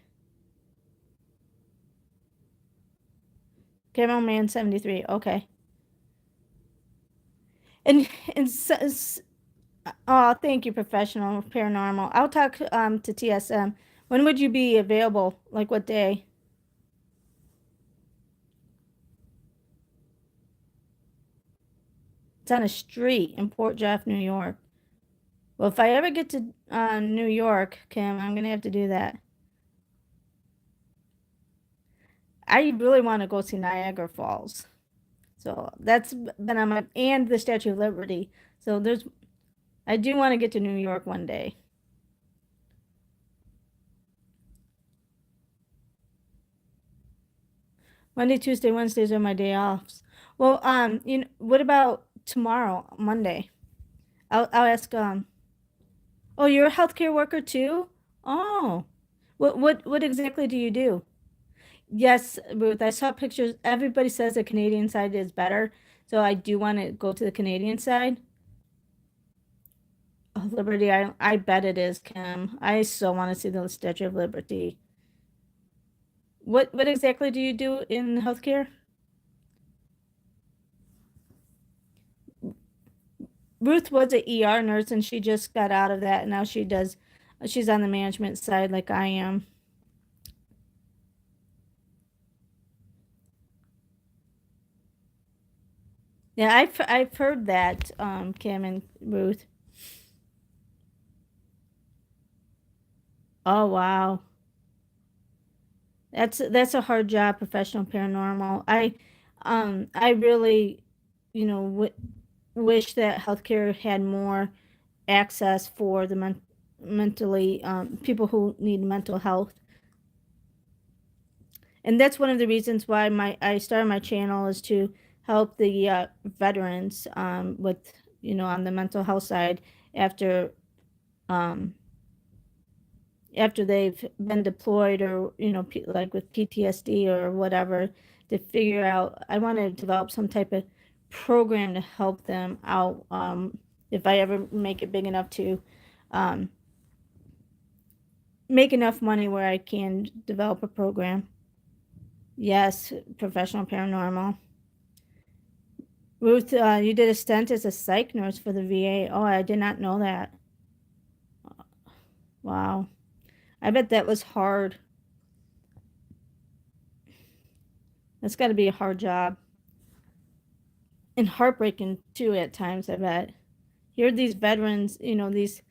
Camel Man 73. Okay. And oh, thank you, professional paranormal. I'll talk to TSM. When would you be available? Like what day? It's on a street in Port Jeff, New York. Well, if I ever get to New York, Kim, I'm gonna have to do that. I really want to go see Niagara Falls. So that's been on my and the Statue of Liberty. So I do want to get to New York one day. Monday, Tuesday, Wednesdays are my day offs. Well, what about tomorrow, Monday? I'll ask oh, you're a healthcare worker too? Oh. What exactly do you do? Yes, Ruth, I saw pictures. Everybody says the Canadian side is better, so I do want to go to the Canadian side. Oh, Liberty, I bet it is, Kim. I so want to see the Statue of Liberty. What exactly do you do in healthcare? Ruth was an ER nurse and she just got out of that and now she's on the management side like I am. Yeah, I've heard that, Kim and Ruth. Oh wow. That's a hard job, professional paranormal. I really, w wish that healthcare had more access for the mentally people who need mental health. And that's one of the reasons why I started my channel, is to help the veterans with, on the mental health side, after um, after they've been deployed, or like with PTSD or whatever, to figure out. I want to develop some type of program to help them out, if I ever make it big enough to um, make enough money where I can develop a program. Yes, professional paranormal. Ruth, you did a stint as a psych nurse for the VA. Oh, I did not know that. Wow. I bet that was hard. That's got to be a hard job. And heartbreaking too at times, I bet. Here, these veterans, these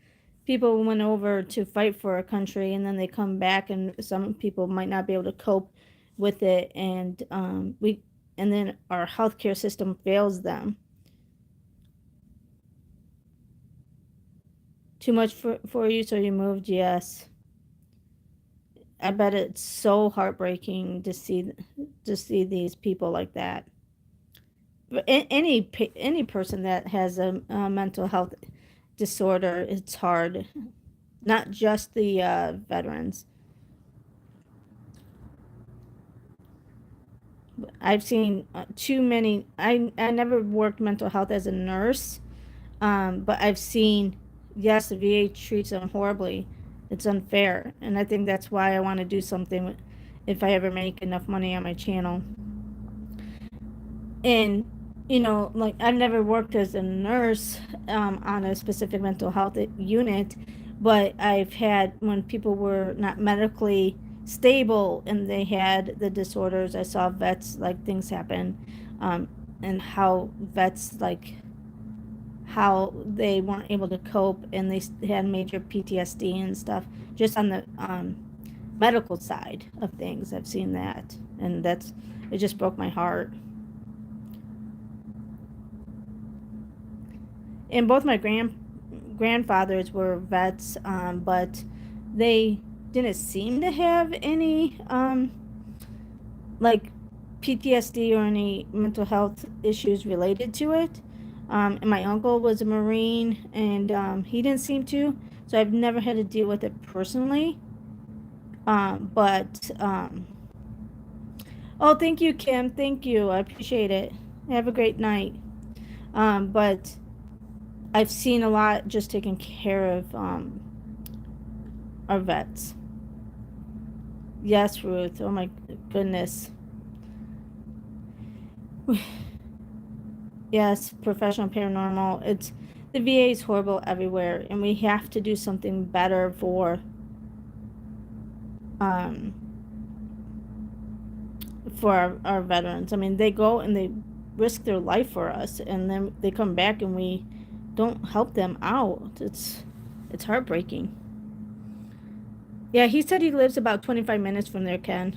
people went over to fight for a country, and then they come back, and some people might not be able to cope with it, and and then our healthcare system fails them. Too much for you, so you moved. Yes, I bet it's so heartbreaking to see these people like that. But any person that has a mental health disorder, it's hard. Not just the veterans. I've seen too many. I never worked mental health as a nurse, but I've seen, yes, the VA treats them horribly. It's unfair, and I think that's why I want to do something if I ever make enough money on my channel. And like, I've never worked as a nurse on a specific mental health unit, but I've had, when people were not medically stable and they had the disorders, I saw vets, like, things happen, and how vets, like, how they weren't able to cope, and they had major PTSD and stuff, just on the medical side of things. I've seen that, and it just broke my heart. And both my grandfathers were vets, but they didn't seem to have any like PTSD or any mental health issues related to it. And my uncle was a Marine, and he didn't seem to. So I've never had to deal with it personally. But oh, thank you, Kim. Thank you. I appreciate it. Have a great night. But I've seen a lot just taking care of our vets. Yes, Ruth. Oh my goodness. Yes, professional paranormal. The VA is horrible everywhere, and we have to do something better um for our veterans. I mean, they go and they risk their life for us, and then they come back and we don't help them out. It's heartbreaking. Yeah, he said he lives about 25 minutes from there, Ken.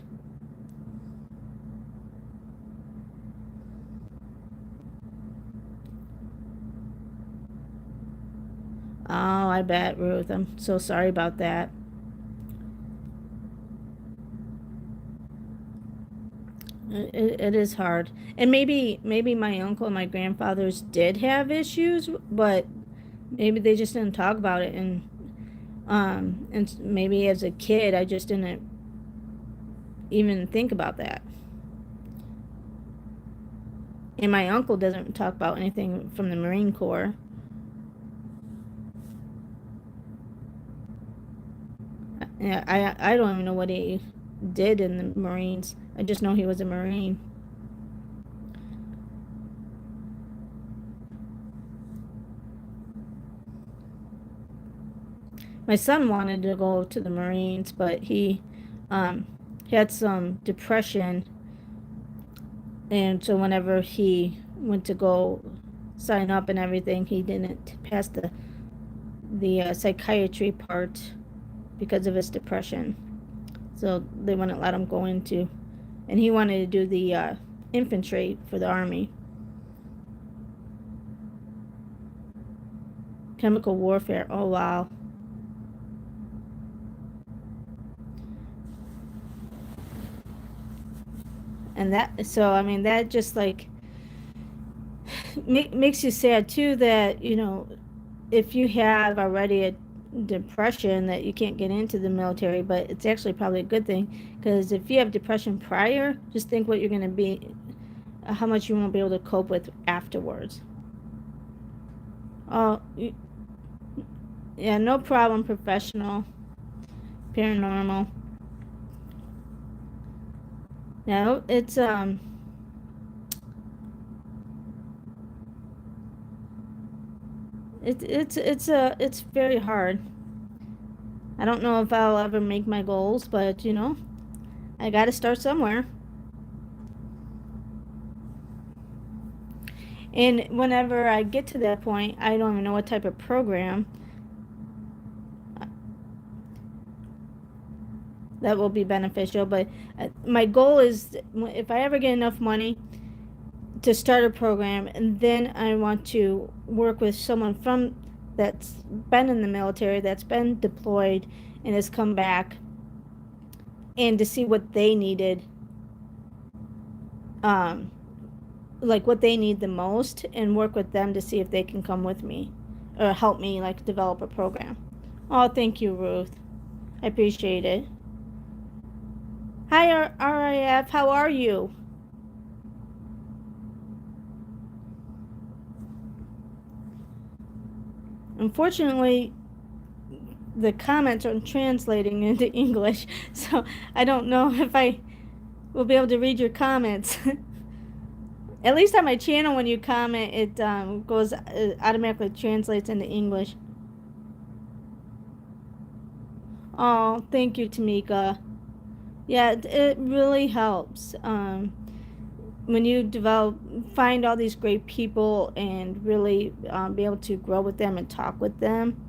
Oh, I bet, Ruth. I'm so sorry about that. It is hard. And maybe my uncle and my grandfathers did have issues, but maybe they just didn't talk about it, and maybe as a kid I just didn't even think about that. And my uncle doesn't talk about anything from the Marine Corps. Yeah, I don't even know what he did in the Marines. I just know he was a Marine. My son wanted to go to the Marines, but um, had some depression, and so whenever he went to go sign up and everything, he didn't pass the psychiatry part because of his depression. So they wouldn't let him go into, and he wanted to do the infantry for the Army. Chemical warfare. Oh, wow. And that, so I mean, that just like makes you sad too, that if you have already a depression, that you can't get into the military. But it's actually probably a good thing, because if you have depression prior, just think what you're going to be, how much you won't be able to cope with afterwards. Oh, yeah, no problem, professional paranormal. No, it's very hard. I don't know if I'll ever make my goals, but I got to start somewhere. And whenever I get to that point, I don't even know what type of program that will be beneficial. But my goal is, if I ever get enough money, to start a program, and then I want to work with someone from that's been in the military, that's been deployed, and has come back, and to see what they needed, um, like what they need the most, and work with them to see if they can come with me or help me like develop a program. Oh, thank you, Ruth. I appreciate it. Hi, RIF. How are you? Unfortunately, the comments are translating into English, so I don't know if I will be able to read your comments. At least on my channel, when you comment, it goes automatically translates into English. Oh, thank you, Tamika. Yeah, it really helps. When you find all these great people and really be able to grow with them and talk with them,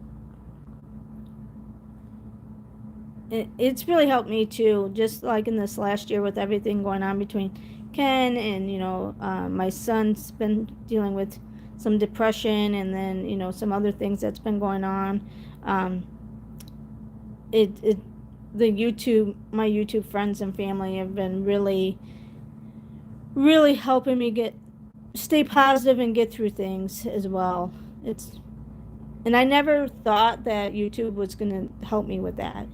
it's really helped me too. Just like in this last year with everything going on between Ken and my son's been dealing with some depression, and then some other things that's been going on. Um, it the my YouTube friends and family have been really really helping me stay positive and get through things as well. It's and I never thought that YouTube was going to help me with that.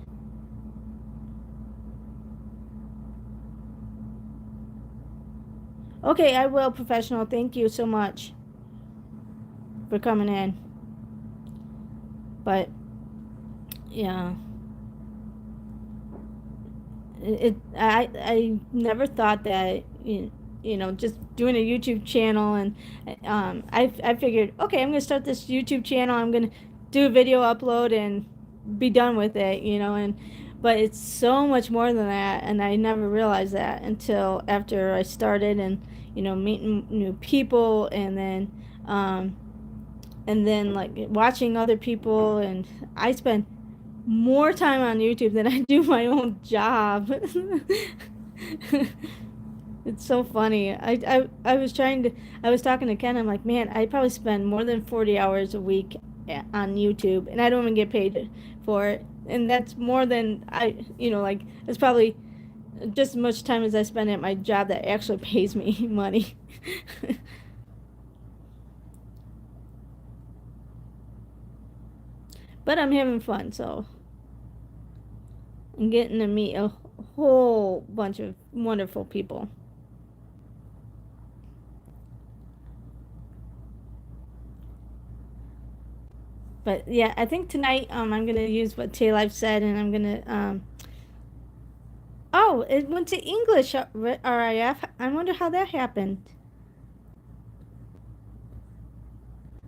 Okay, I will, professional. Thank you so much for coming in. But yeah, I never thought that just doing a YouTube channel, and I figured, okay, I'm gonna start this YouTube channel. I'm gonna do a video upload and be done with it, and but it's so much more than that, and I never realized that until after I started, and meeting new people, and then like watching other people, and I spend more time on YouTube than I do my own job. It's so funny. I was I was talking to Ken. I'm like, man, I probably spend more than 40 hours a week on YouTube, and I don't even get paid for it. And that's more than like, it's probably just as much time as I spend at my job that actually pays me money. But I'm having fun, so I'm getting to meet a whole bunch of wonderful people. But yeah, I think tonight I'm gonna use what Tay Life said, and I'm gonna oh, it went to English, RIF. I wonder how that happened.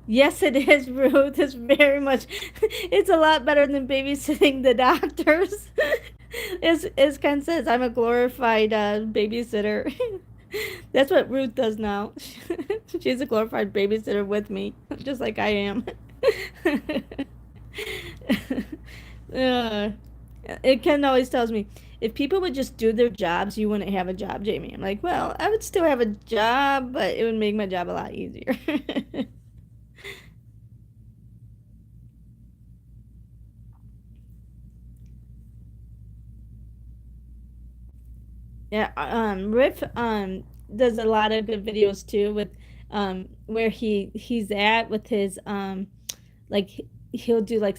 Yes, it is, Ruth. It's very much. It's a lot better than babysitting the doctors. As Ken says, I'm a glorified babysitter. That's what Ruth does now. She's a glorified babysitter with me, just like I am. uh, Ken always tells me, if people would just do their jobs, you wouldn't have a job, Jamie. I'm like, well, I would still have a job, but it would make my job a lot easier. Yeah, Riff does a lot of good videos too with where he's at with his like he'll do like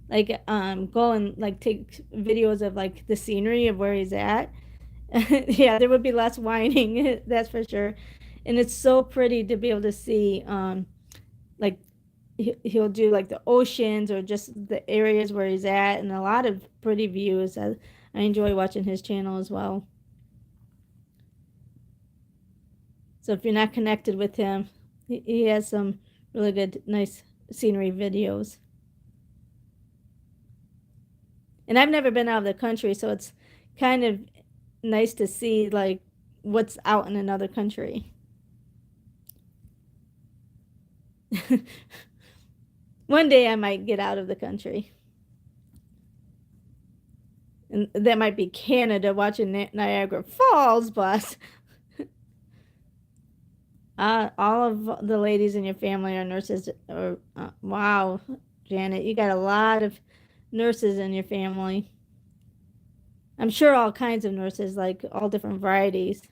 go and like take videos of like the scenery of where he's at. Yeah, there would be less whining, that's for sure. And it's so pretty to be able to see like he'll do like the oceans or just the areas where he's at and a lot of pretty views. I enjoy watching his channel as well. So if you're not connected with him, he has some really good, nice scenery videos. And I've never been out of the country, so it's kind of nice to see like what's out in another country. One day I might get out of the country. And that might be Canada watching Niagara Falls, but all of the ladies in your family are nurses. Or wow, Janet, you got a lot of nurses in your family. I'm sure all kinds of nurses, like all different varieties.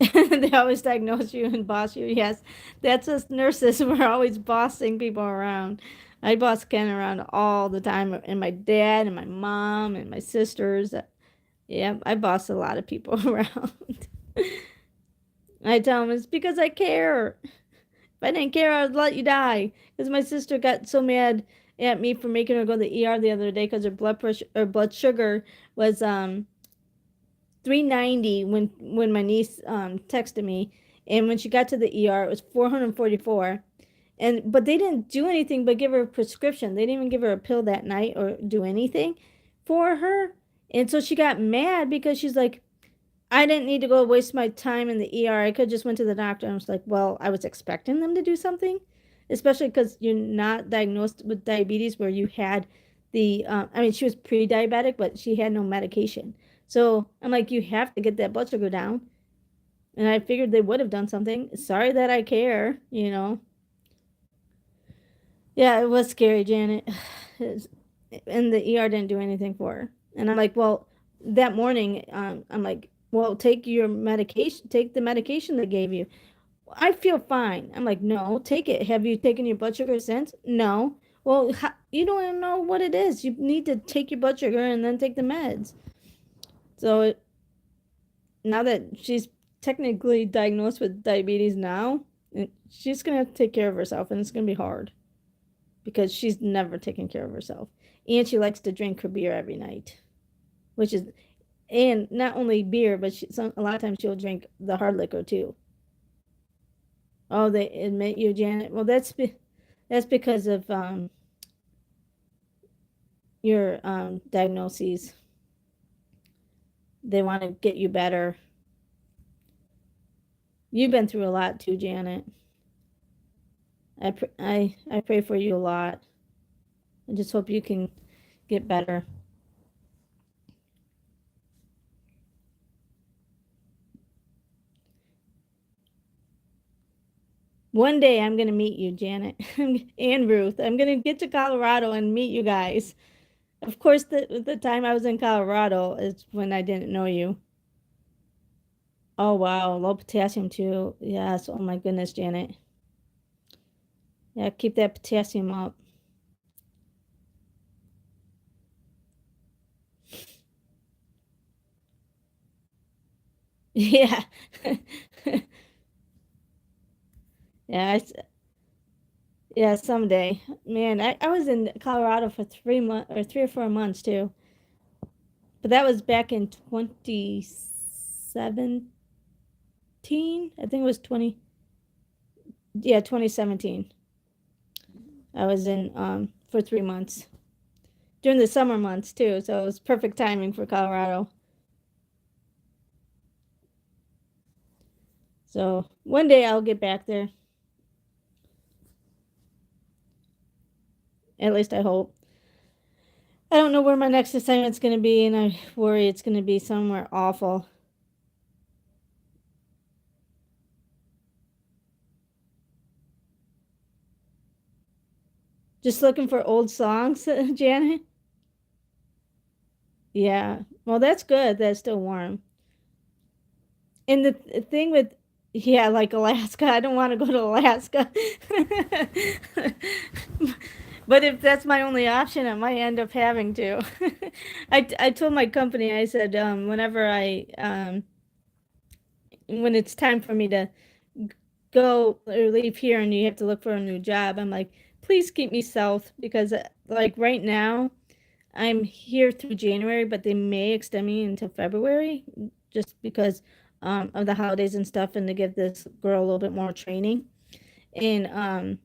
They always diagnose you and boss you. Yes, that's us nurses. We're always bossing people around. I boss Ken around all the time, and my dad, and my mom, and my sisters. Yeah, I boss a lot of people around. I tell them it's because I care. If I didn't care, I'd let you die. Because my sister got so mad at me for making her go to the ER the other day because her blood pressure or blood sugar was 390 when my niece texted me, and when she got to the ER it was 444. And but they didn't do anything but give her a prescription. They didn't even give her a pill that night or do anything for her. And so she got mad because she's like, I didn't need to go waste my time in the ER. I could just went to the doctor. And I was like, well, I was expecting them to do something, especially because you're not diagnosed with diabetes where you had the, I mean, she was pre-diabetic, but she had no medication. So I'm like, you have to get that blood sugar down. And I figured they would have done something. Sorry that I care, you know. Yeah, it was scary, Janet. And the ER didn't do anything for her. And I'm like, well, that morning, I'm like, well, take your medication, take the medication they gave you. I feel fine. I'm like, no, take it. Have you taken your blood sugar since? No. Well, you don't even know what it is. You need to take your blood sugar and then take the meds. So now that she's technically diagnosed with diabetes now, she's gonna have to take care of herself, and it's gonna be hard because she's never taken care of herself. And she likes to drink her beer every night, which is, and not only beer, but a lot of times she'll drink the hard liquor too. Oh, they admit you, Janet. Well, that's because of your diagnoses. They want to get you better. You've been through a lot too, Janet. I pray for you a lot. I just hope you can get better. One day I'm going to meet you, Janet and Ruth. I'm going to get to Colorado and meet you guys. Of course, the time I was in Colorado is when I didn't know you. Oh, wow. Low potassium too. Yes. Oh, my goodness, Janet. Yeah, keep that potassium up. Yeah. Yeah, yeah, someday. Man, I was in Colorado for 3 months or 3 or 4 months too. But that was back in 2017. I think it was 2017. I was in for 3 months. During the summer months too, so it was perfect timing for Colorado. So one day I'll get back there. At least I hope. I don't know where my next assignment's going to be, and I worry it's going to be somewhere awful. Just looking for old songs, Janet? Yeah. Well, that's good. That's still warm. And the thing with, yeah, like Alaska, I don't want to go to Alaska. But if that's my only option, I might end up having to. I told my company, I said, whenever when it's time for me to go or leave here and you have to look for a new job, I'm like, please keep me south because, like, right now, I'm here through January, but they may extend me into February just because of the holidays and stuff and to give this girl a little bit more training. And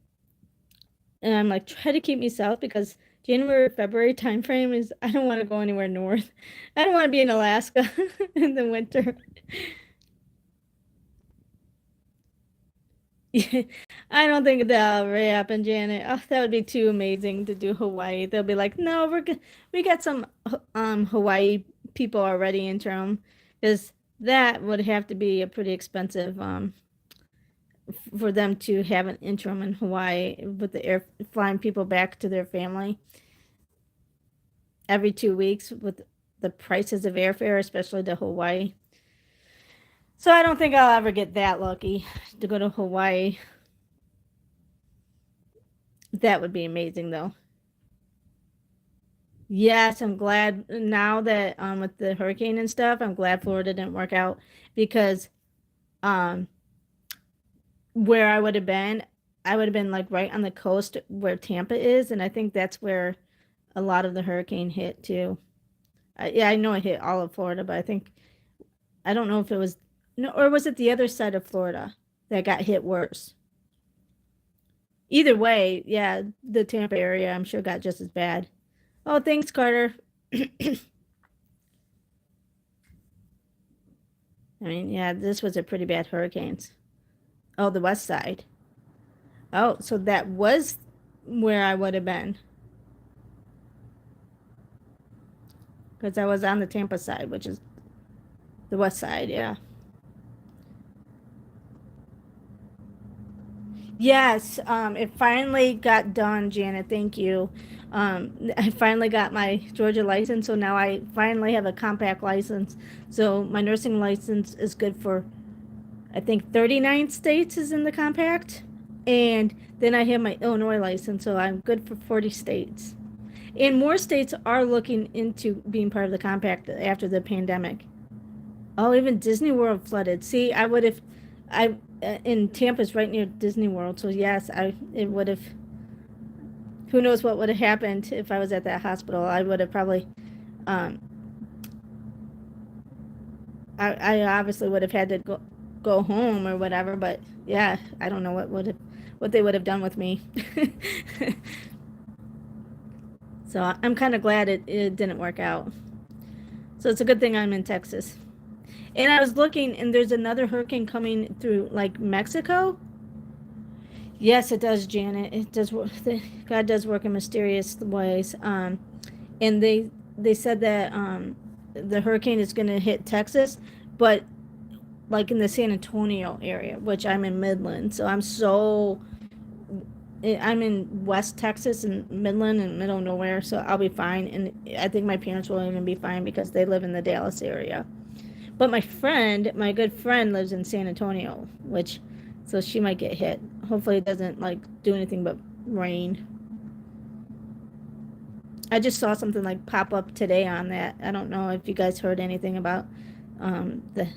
and I'm like, try to keep me south because January, February timeframe is I don't want to go anywhere north. I don't want to be in Alaska in the winter. I don't think that'll ever happen, Janet. Oh, that would be too amazing to do Hawaii. They'll be like, no, we got some Hawaii people already interim, because that would have to be a pretty expensive for them to have an interim in Hawaii with the air flying people back to their family every 2 weeks with the prices of airfare, especially to Hawaii. So I don't think I'll ever get that lucky to go to Hawaii. That would be amazing though. Yes, I'm glad now that with the hurricane and stuff, I'm glad Florida didn't work out because um where I would have been like right on the coast where Tampa is, and I think that's where a lot of the hurricane hit too. Yeah, I know it hit all of Florida, but I don't know if it was no, or was it the other side of Florida that got hit worse? Either way, yeah, the Tampa area I'm sure got just as bad. Oh, thanks, Carter. I mean, yeah, this was a pretty bad hurricanes. Oh, the west side. Oh, so that was where I would have been because I was on the Tampa side, which is the west side. Yeah. Yes, it finally got done, Janet. Thank you. I finally got my Georgia license, so now I finally have a compact license. So my nursing license is good for, I think, 39 states is in the compact. And then I have my Illinois license, so I'm good for 40 states. And more states are looking into being part of the compact after the pandemic. Oh, even Disney World flooded. See, I would have, I in Tampa's right near Disney World, so yes, I it would have. Who knows what would have happened if I was at that hospital? I would have probably, um, I obviously would have had to go home or whatever. But yeah, I don't know what they would have done with me. So I'm kind of glad it didn't work out. So it's a good thing I'm in Texas. And I was looking, and there's another hurricane coming through like Mexico. Yes, it does, Janet. It does. God does work in mysterious ways. And they said that the hurricane is going to hit Texas, but like in the San Antonio area, which I'm in Midland, so I'm in West Texas and Midland and middle of nowhere, so I'll be fine. And I think my parents will even be fine because they live in the Dallas area. But my good friend, lives in San Antonio, which, so she might get hit. Hopefully, it doesn't like do anything but rain. I just saw something like pop up today on that. I don't know if you guys heard anything about the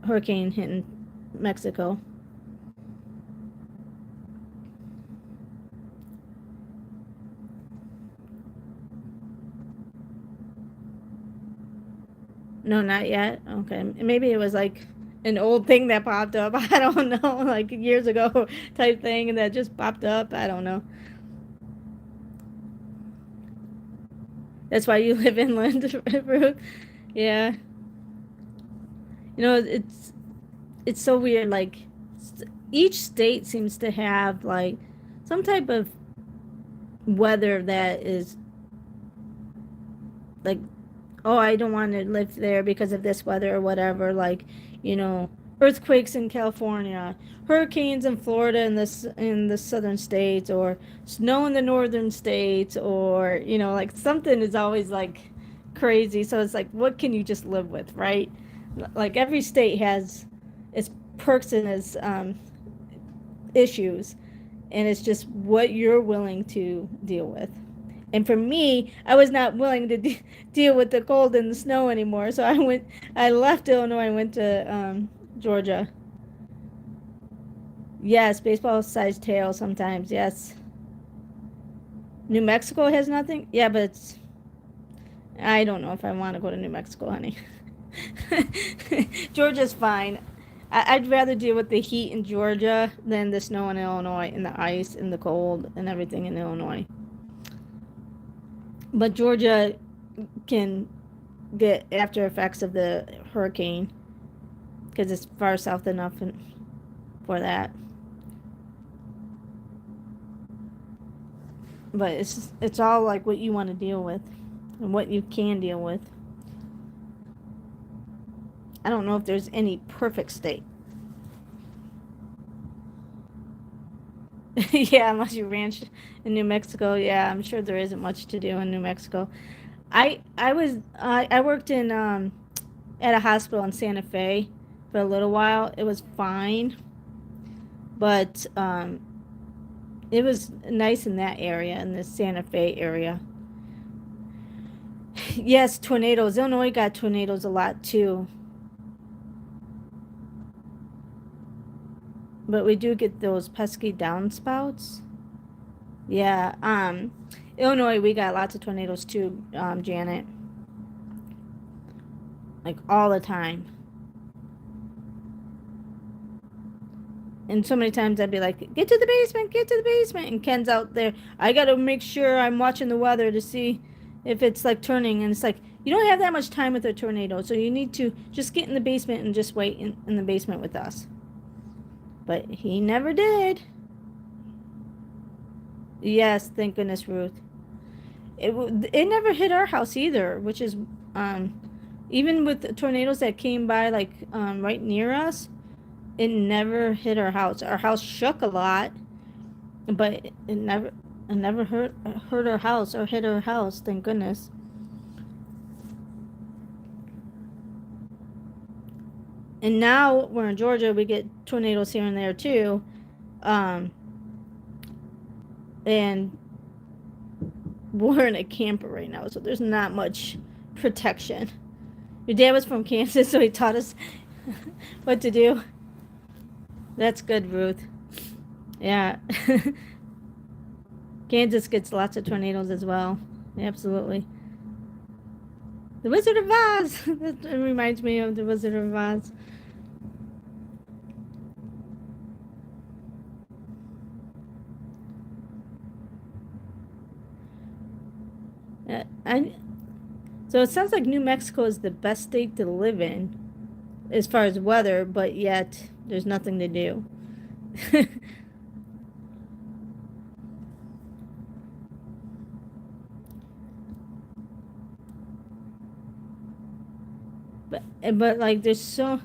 hurricane hitting Mexico. No, not yet. Okay, maybe it was like an old thing that popped up. I don't know, like years ago type thing, and that just popped up. I don't know. That's why you live inland, Ruth. Yeah, it's so weird. Like each state seems to have like some type of weather that is like, oh, I don't want to live there because of this weather or whatever. Like, you know, earthquakes in California, hurricanes in Florida in the southern states, or snow in the northern states, or like something is always like crazy. So it's like, what can you just live with, right? Like every state has its perks and its issues, and it's just what you're willing to deal with. And for me, I was not willing to deal with the cold and the snow anymore. So I left Illinois and went to Georgia. Yes, baseball-sized tail sometimes. Yes. New Mexico has nothing? Yeah, but I don't know if I want to go to New Mexico, honey. Georgia's fine. I'd rather deal with the heat in Georgia than the snow in Illinois and the ice and the cold and everything in Illinois. But Georgia can get after effects of the hurricane because it's far south enough for that. But it's all like what you want to deal with and what you can deal with. I don't know if there's any perfect state. Yeah, unless you ranch in New Mexico. Yeah, I'm sure there isn't much to do in New Mexico. I worked in at a hospital in Santa Fe for a little while. It was fine, but it was nice in that area, in the Santa Fe area. Yes, tornadoes. Illinois got tornadoes a lot too. But we do get those pesky downspouts. Yeah, Illinois, we got lots of tornadoes too, Janet. Like all the time. And so many times I'd be like, get to the basement, get to the basement. And Ken's out there. I got to make sure I'm watching the weather to see if it's like turning. And it's like, you don't have that much time with a tornado. So you need to just get in the basement and just wait in the basement with us. But he never did. Yes, thank goodness, Ruth. It never hit our house either, which is, even with the tornadoes that came by like right near us, it never hit our house. Our house shook a lot, but it never hurt our house or hit our house, thank goodness. And now we're in Georgia, we get tornadoes here and there too. And we're in a camper right now, so there's not much protection. Your dad was from Kansas, so he taught us what to do. That's good, Ruth. Yeah. Kansas gets lots of tornadoes as well. Absolutely. The Wizard of Oz. That reminds me of the Wizard of Oz. So it sounds like New Mexico is the best state to live in as far as weather, but yet there's nothing to do. but like there's so.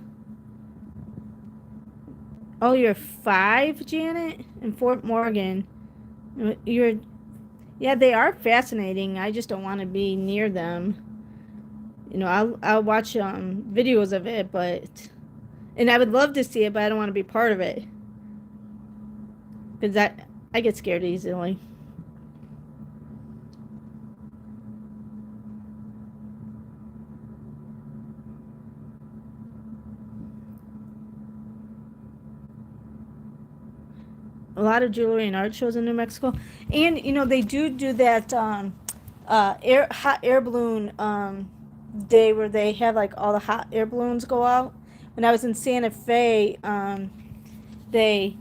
Oh, you're 5, Janet, in Fort Morgan. Yeah, they are fascinating. I just don't want to be near them. I'll watch videos of it, and I would love to see it, but I don't want to be part of it because I get scared easily. A lot of jewelry and art shows in New Mexico, and they do that hot air balloon day where they have like all the hot air balloons go out. When I was in Santa Fe, they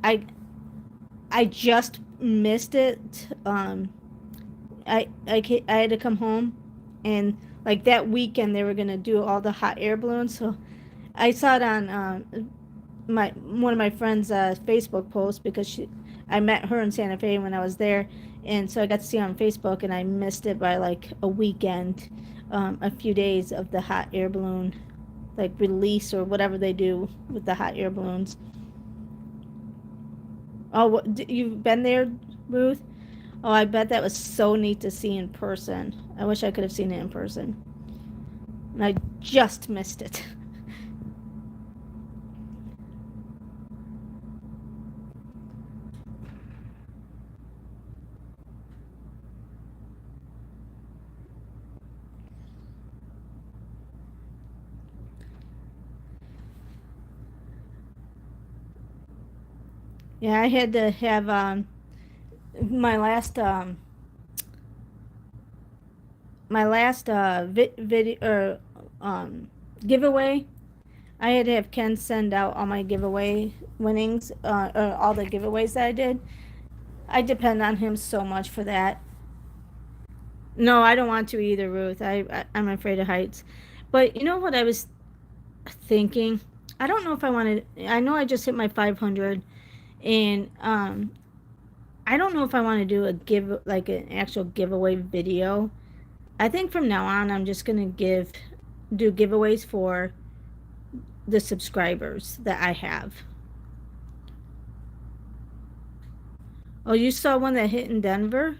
I just missed it. I had to come home, and like that weekend they were gonna do all the hot air balloons, so I saw it on one of my friends' Facebook posts because I met her in Santa Fe when I was there, and so I got to see it on Facebook, and I missed it by like a weekend, a few days of the hot air balloon, like release or whatever they do with the hot air balloons. Oh, you've been there, Ruth? Oh, I bet that was so neat to see in person. I wish I could have seen it in person. And I just missed it. Yeah, I had to have my last video or giveaway. I had to have Ken send out all my giveaway winnings, or all the giveaways that I did. I depend on him so much for that. No, I don't want to either, Ruth. I'm afraid of heights. But you know what I was thinking? I don't know if I wanted. I know I just hit my 500, and I don't know if I want to do a give like an actual giveaway video. I think from now on I'm just gonna do giveaways for the subscribers that I have. Oh, you saw one that hit in Denver?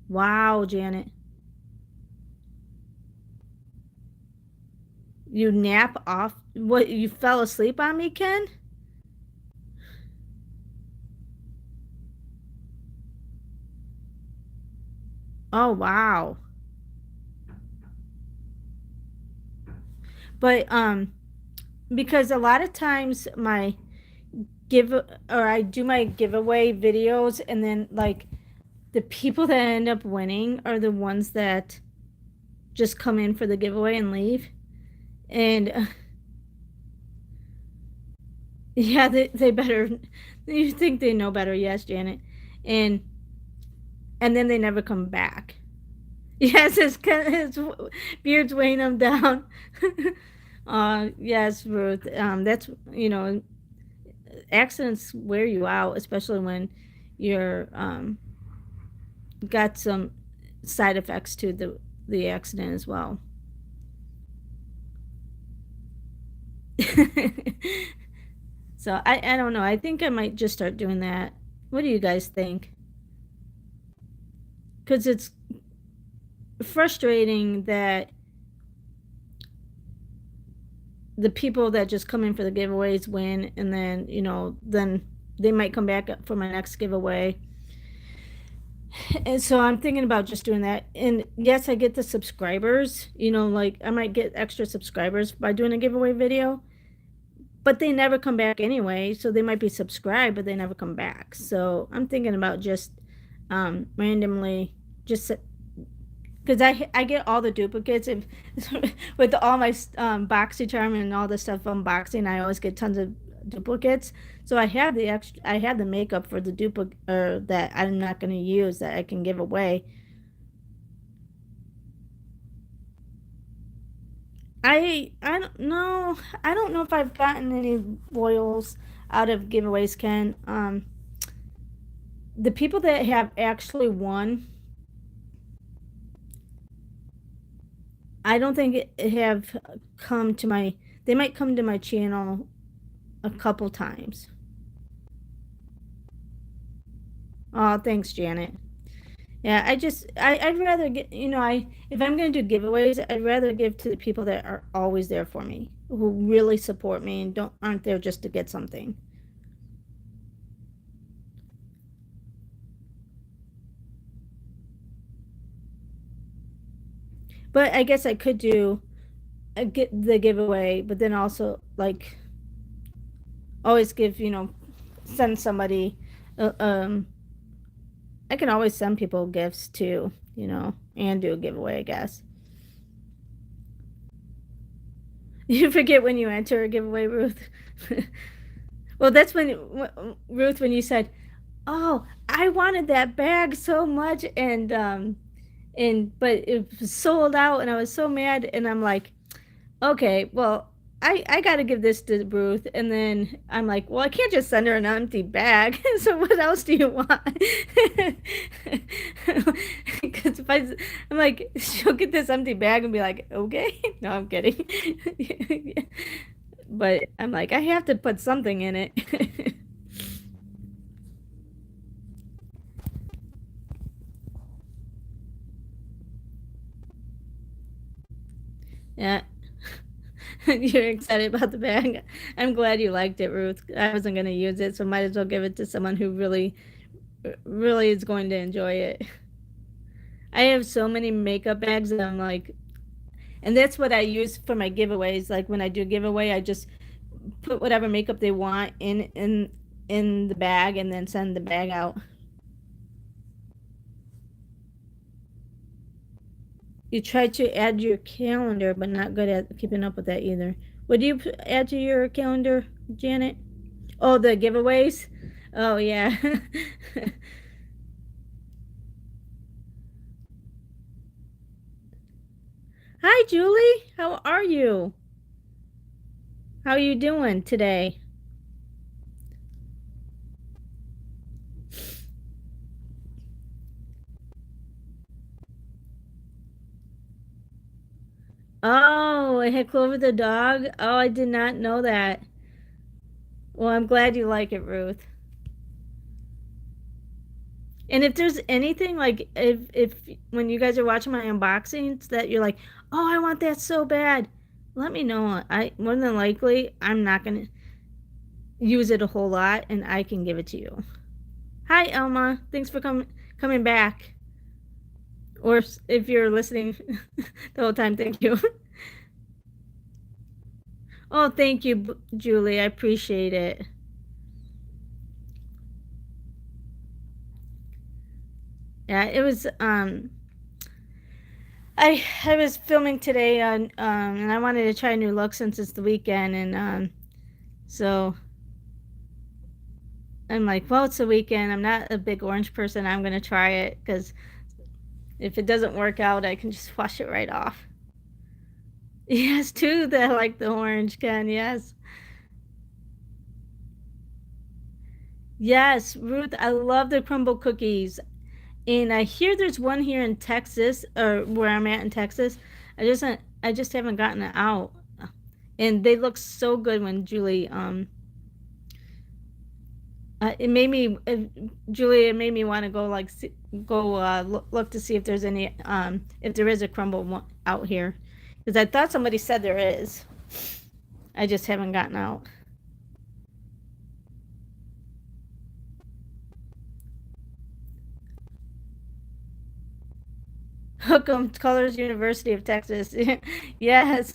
Wow, Janet. You nap off? What, you fell asleep on me, Ken? Oh, wow. But because a lot of times I do my giveaway videos, and then like the people that end up winning are the ones that just come in for the giveaway and leave. And yeah, they better, you think they know better, yes, Janet. And then they never come back. Yes, his beard's weighing him down. Yes, Ruth. That's, accidents wear you out, especially when you're got some side effects to the accident as well. So I don't know. I think I might just start doing that. What do you guys think? Because it's frustrating that the people that just come in for the giveaways win, and then then they might come back for my next giveaway. And so I'm thinking about just doing that. And yes, I get the subscribers, like I might get extra subscribers by doing a giveaway video, but they never come back anyway. So they might be subscribed, but they never come back. So I'm thinking about just randomly, just because I get all the duplicates. If with all my BoxyCharm and all the stuff unboxing, I always get tons of duplicates. So I have the makeup for the duplicate that I'm not going to use, that I can give away. I don't know. I don't know if I've gotten any royals out of giveaways, Ken. The people that have actually won, I don't think it have come to my. They might come to my channel a couple times. Oh, thanks, Janet. Yeah, I'd rather get, if I'm going to do giveaways, I'd rather give to the people that are always there for me, who really support me and aren't there just to get something. But I guess I could do get the giveaway, but then also like always give, send somebody I can always send people gifts too, and do a giveaway, I guess. You forget when you enter a giveaway, Ruth. Well, that's Ruth, when you said, "Oh, I wanted that bag so much," but it was sold out, and I was so mad, and I'm like, "Okay, well, I got to give this to Ruth," and then I'm like, "Well, I can't just send her an empty bag. So what else do you want?" Because I'm like, she'll get this empty bag and be like, "Okay." No, I'm kidding. But I'm like, I have to put something in it. Yeah. You're excited about the bag. I'm glad you liked it, Ruth. I wasn't going to use it, so might as well give it to someone who really is going to enjoy it. I have so many makeup bags that I'm like, and that's what I use for my giveaways. Like when I do a giveaway, I just put whatever makeup they want in the bag and then send the bag out. You try to add your calendar, but not good at keeping up with that either. What do you add to your calendar, Janet? Oh, the giveaways? Oh, yeah. Hi, Julie. How are you? How are you doing today? Oh, I had Clover the dog. Oh, I did not know that. Well, I'm glad you like it, Ruth. And if there's anything like if when you guys are watching my unboxings that you're like, "Oh, I want that so bad." Let me know. I more than likely I'm not going to use it a whole lot and I can give it to you. Hi, Elma. Thanks for coming back. Or if you're listening the whole time, thank you. Oh, thank you, Julie. I appreciate it. Yeah, it was I was filming today on and I wanted to try a new look since it's the weekend and so I'm like, well, it's the weekend. I'm not a big orange person. I'm gonna try it because if it doesn't work out, I can just wash it right off. Yes, too. That I like the orange, Ken. Yes, yes, Ruth. I love the crumble cookies, and I hear there's one here in Texas, or where I'm at in Texas. I just haven't gotten it out, and they look so good when Julie it made me, Julia, it made me want to go like go look to see if there's any if there is a crumble out here, because I thought somebody said there is. I just haven't gotten out. Hookham Colors University of Texas. Yes.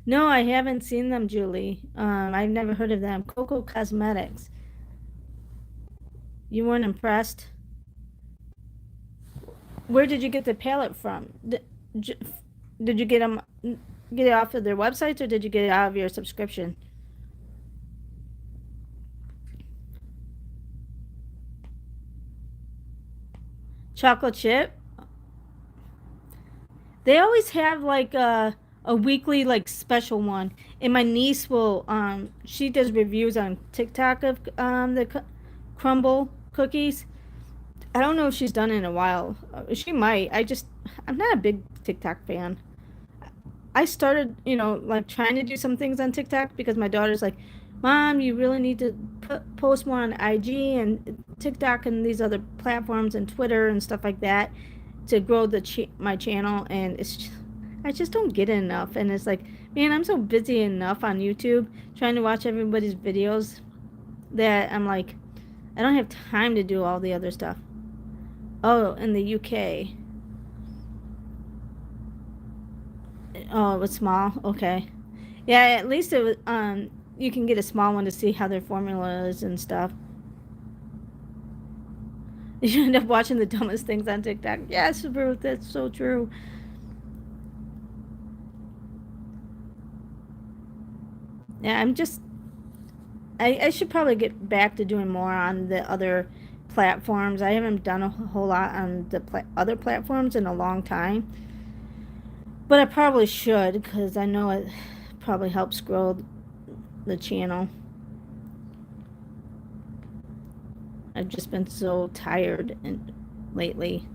No, I haven't seen them, Julie. I've never heard of them. Coco Cosmetics. You weren't impressed? Where did you get the palette from? Did you get it off of their websites or did you get it out of your subscription? Chocolate chip? They always have like a weekly like special one. And my niece will she does reviews on TikTok of the crumble cookies. I don't know if she's done it in a while. She might. I'm not a big TikTok fan. I started, like trying to do some things on TikTok because my daughter's like, "Mom, you really need to post more on IG and TikTok and these other platforms and Twitter and stuff like that to grow my channel." And I just don't get it enough. And it's like, man, I'm so busy enough on YouTube trying to watch everybody's videos that I'm like, I don't have time to do all the other stuff. Oh, in the UK. Oh, it was small. Okay. Yeah, at least it was. You can get a small one to see how their formula is and stuff. You end up watching the dumbest things on TikTok. Yes, Ruth, that's so true. Yeah, I should probably get back to doing more on the other platforms. I haven't done a whole lot on the other platforms in a long time, but I probably should because I know it probably helps grow the channel. I've just been so tired and lately.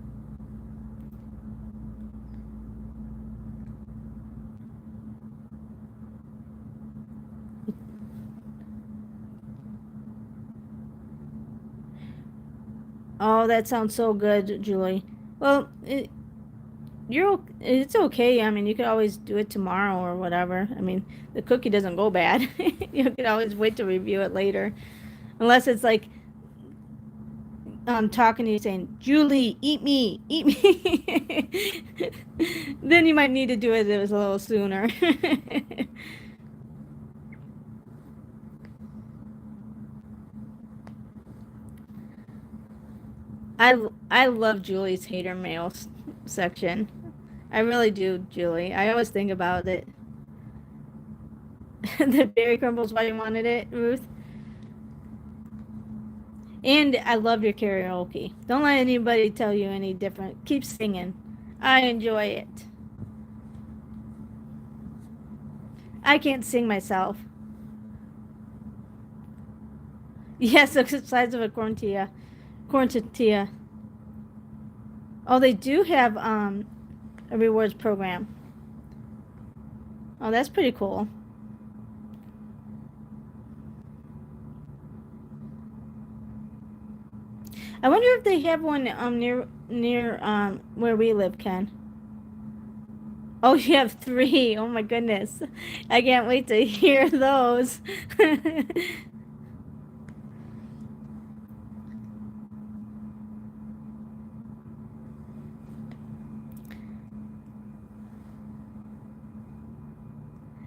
Oh, that sounds so good, Julie. Well, it's okay. I mean, you could always do it tomorrow or whatever. I mean, the cookie doesn't go bad. You could always wait to review it later, unless it's like talking to you saying, "Julie, eat me." Then you might need to do it a little sooner. I love Julie's hater mail section. I really do, Julie. I always think about it. The berry crumbles why you wanted it, Ruth. And I love your karaoke. Don't let anybody tell you any different. Keep singing. I enjoy it. I can't sing myself. Yes, the size of a corn tortilla. Corn tortilla. Oh, they do have a rewards program. Oh, that's pretty cool. I wonder if they have one near where we live, Ken. Oh, you have three. Oh my goodness. I can't wait to hear those.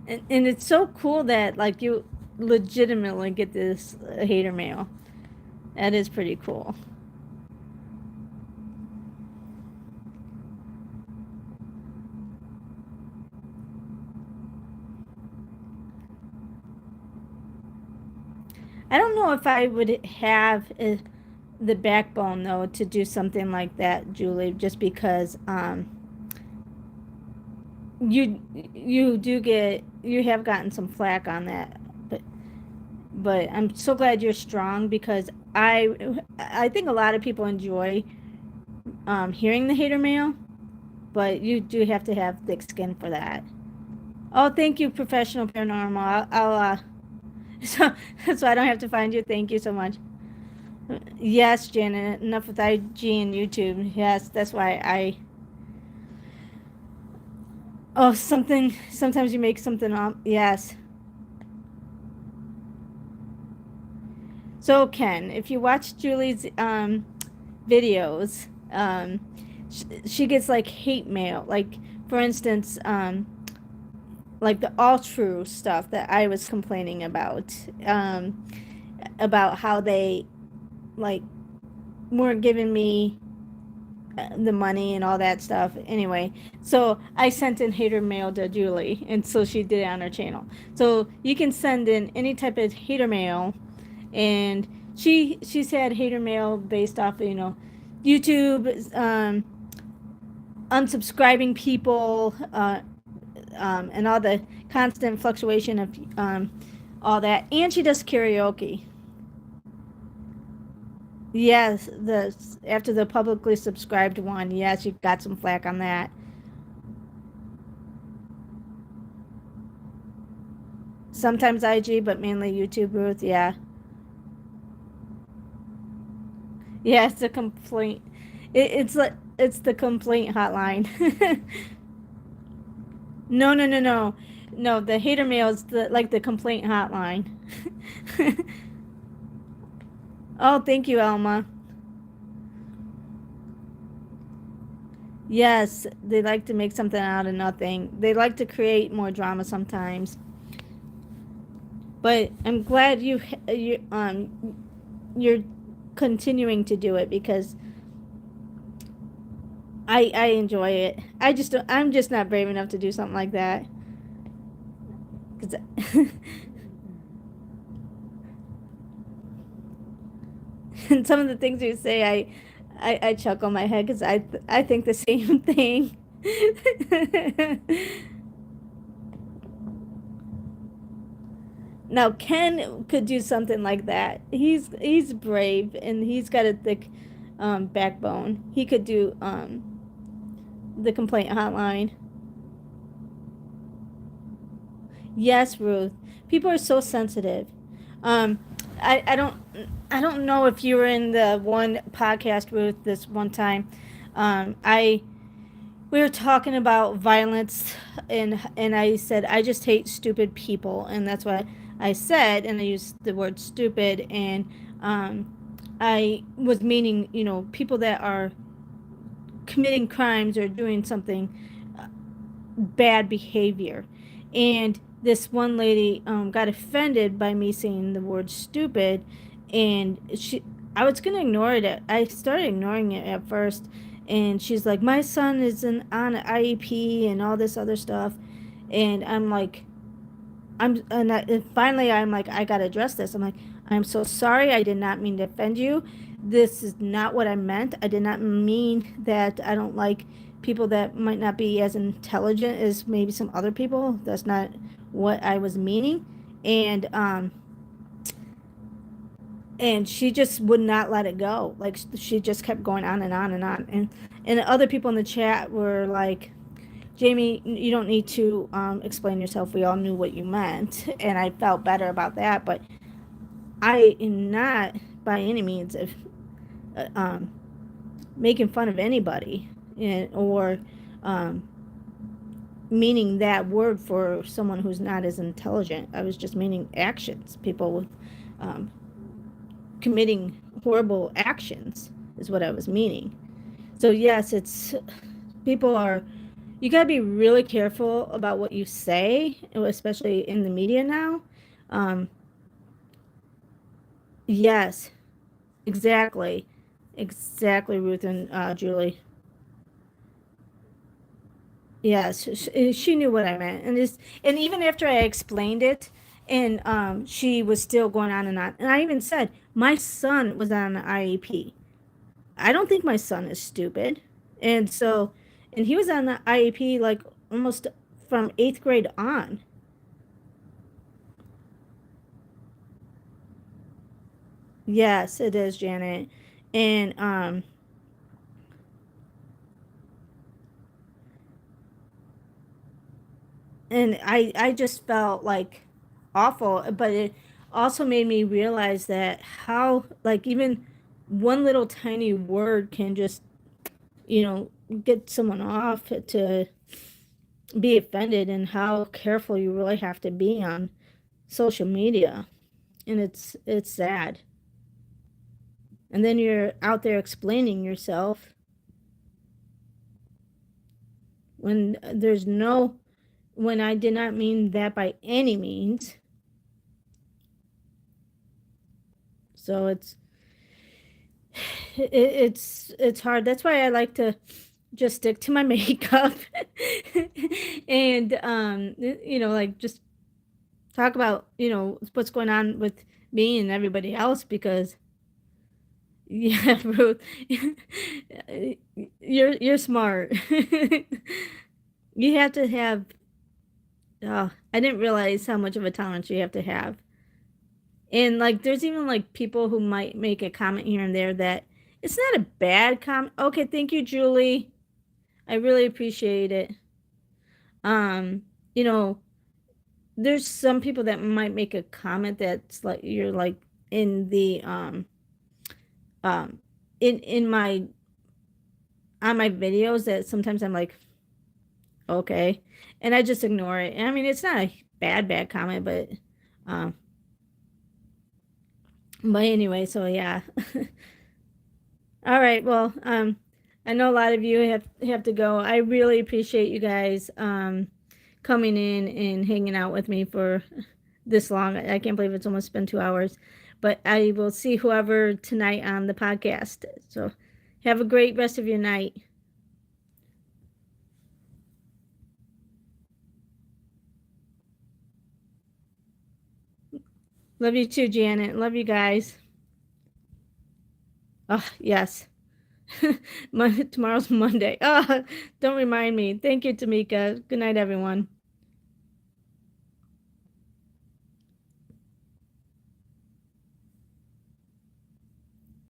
And it's so cool that like you legitimately get this hater mail. That is pretty cool. I don't know if I would have the backbone though to do something like that, Julie, just because you have gotten some flack on that, but I'm so glad you're strong because I think a lot of people enjoy hearing the hater mail, but you do have to have thick skin for that. Oh, thank you, professional paranormal. I'll so I don't have to find you. Thank you so much. Yes, Janet. Enough with IG and YouTube. Yes, that's why I. Oh, something. Sometimes you make something up. Yes. So Ken, if you watch Julie's videos, she gets like hate mail. Like for instance, like the all true stuff that I was complaining about how they like weren't giving me the money and all that stuff. Anyway, so I sent in hater mail to Julie, and so she did it on her channel. So you can send in any type of hater mail, and she's had hater mail based off of, YouTube, unsubscribing people, and all the constant fluctuation of all that. And she does karaoke. Yes, the after the publicly subscribed one, yes, you got some flack on that. Sometimes IG, but mainly YouTube, Ruth. Yeah, yeah, it's a complaint. It's like it's the complaint hotline. No, no, no, no, no. The hater mail is the complaint hotline. Oh, thank you, Alma. Yes, they like to make something out of nothing. They like to create more drama sometimes. But I'm glad you're continuing to do it because I enjoy it. I'm just not brave enough to do something like that. 'Cause and some of the things you say, I chuckle my head because I think the same thing. Now Ken could do something like that. He's brave and he's got a thick backbone. He could do the complaint hotline. Yes, Ruth. People are so sensitive. Um, I don't I don't know if you were in the one podcast with this one time. I we were talking about violence, and I said I just hate stupid people, and that's what I said, and I used the word stupid, and um, I was meaning, people that are committing crimes or doing something bad behavior. And this one lady got offended by me saying the word stupid, and I was gonna ignore it. I started ignoring it at first, and she's like, "My son is on an IEP and all this other stuff," and I'm like, and finally I'm like, I gotta address this. I'm like, I'm so sorry. I did not mean to offend you. This is not what I meant. I did not mean that I don't like people that might not be as intelligent as maybe some other people. That's not what I was meaning. And and she just would not let it go. Like she just kept going on and on and on. And other people in the chat were like, Jamie, you don't need to explain yourself. We all knew what you meant, and I felt better about that. But I am not by any means of uh, um, making fun of anybody, or um, meaning that word for someone who's not as intelligent. I was just meaning actions. People um, committing horrible actions is what I was meaning. So yes, it's people are. You gotta be really careful about what you say, especially in the media now. Um, yes, exactly, exactly, Ruth and Julie. Yes, she knew what I meant, and even after I explained it, and she was still going on and on. And I even said my son was on an IEP. I don't think my son is stupid, and so, and he was on the IEP like almost from eighth grade on. Yes, it is, Janet. And I just felt like awful, but it also made me realize that how like even one little tiny word can just, you know, get someone off to be offended, and how careful you really have to be on social media. And it's sad. And then you're out there explaining yourself when there's no, when I did not mean that by any means. So it's hard. That's why I like to just stick to my makeup and like just talk about, what's going on with me and everybody else, because yeah, Ruth, you're smart. You have to have, oh, I didn't realize how much of a tolerance you have to have. And like there's even like people who might make a comment here and there that it's not a bad comment. Okay, thank you, Julie. I really appreciate it. Um, you know, there's some people that might make a comment that's like you're like in the um in my on my videos, that sometimes I'm like, okay, and I just ignore it. And I mean, it's not a bad comment, um but anyway, so yeah. All right, well, I know a lot of you have to go. I really appreciate you guys coming in and hanging out with me for this long. I can't believe it's almost been 2 hours. But I will see whoever tonight on the podcast. So have a great rest of your night. Love you too, Janet. Love you guys. Oh, yes. Tomorrow's Monday. Oh, don't remind me. Thank you, Tamika. Good night, everyone.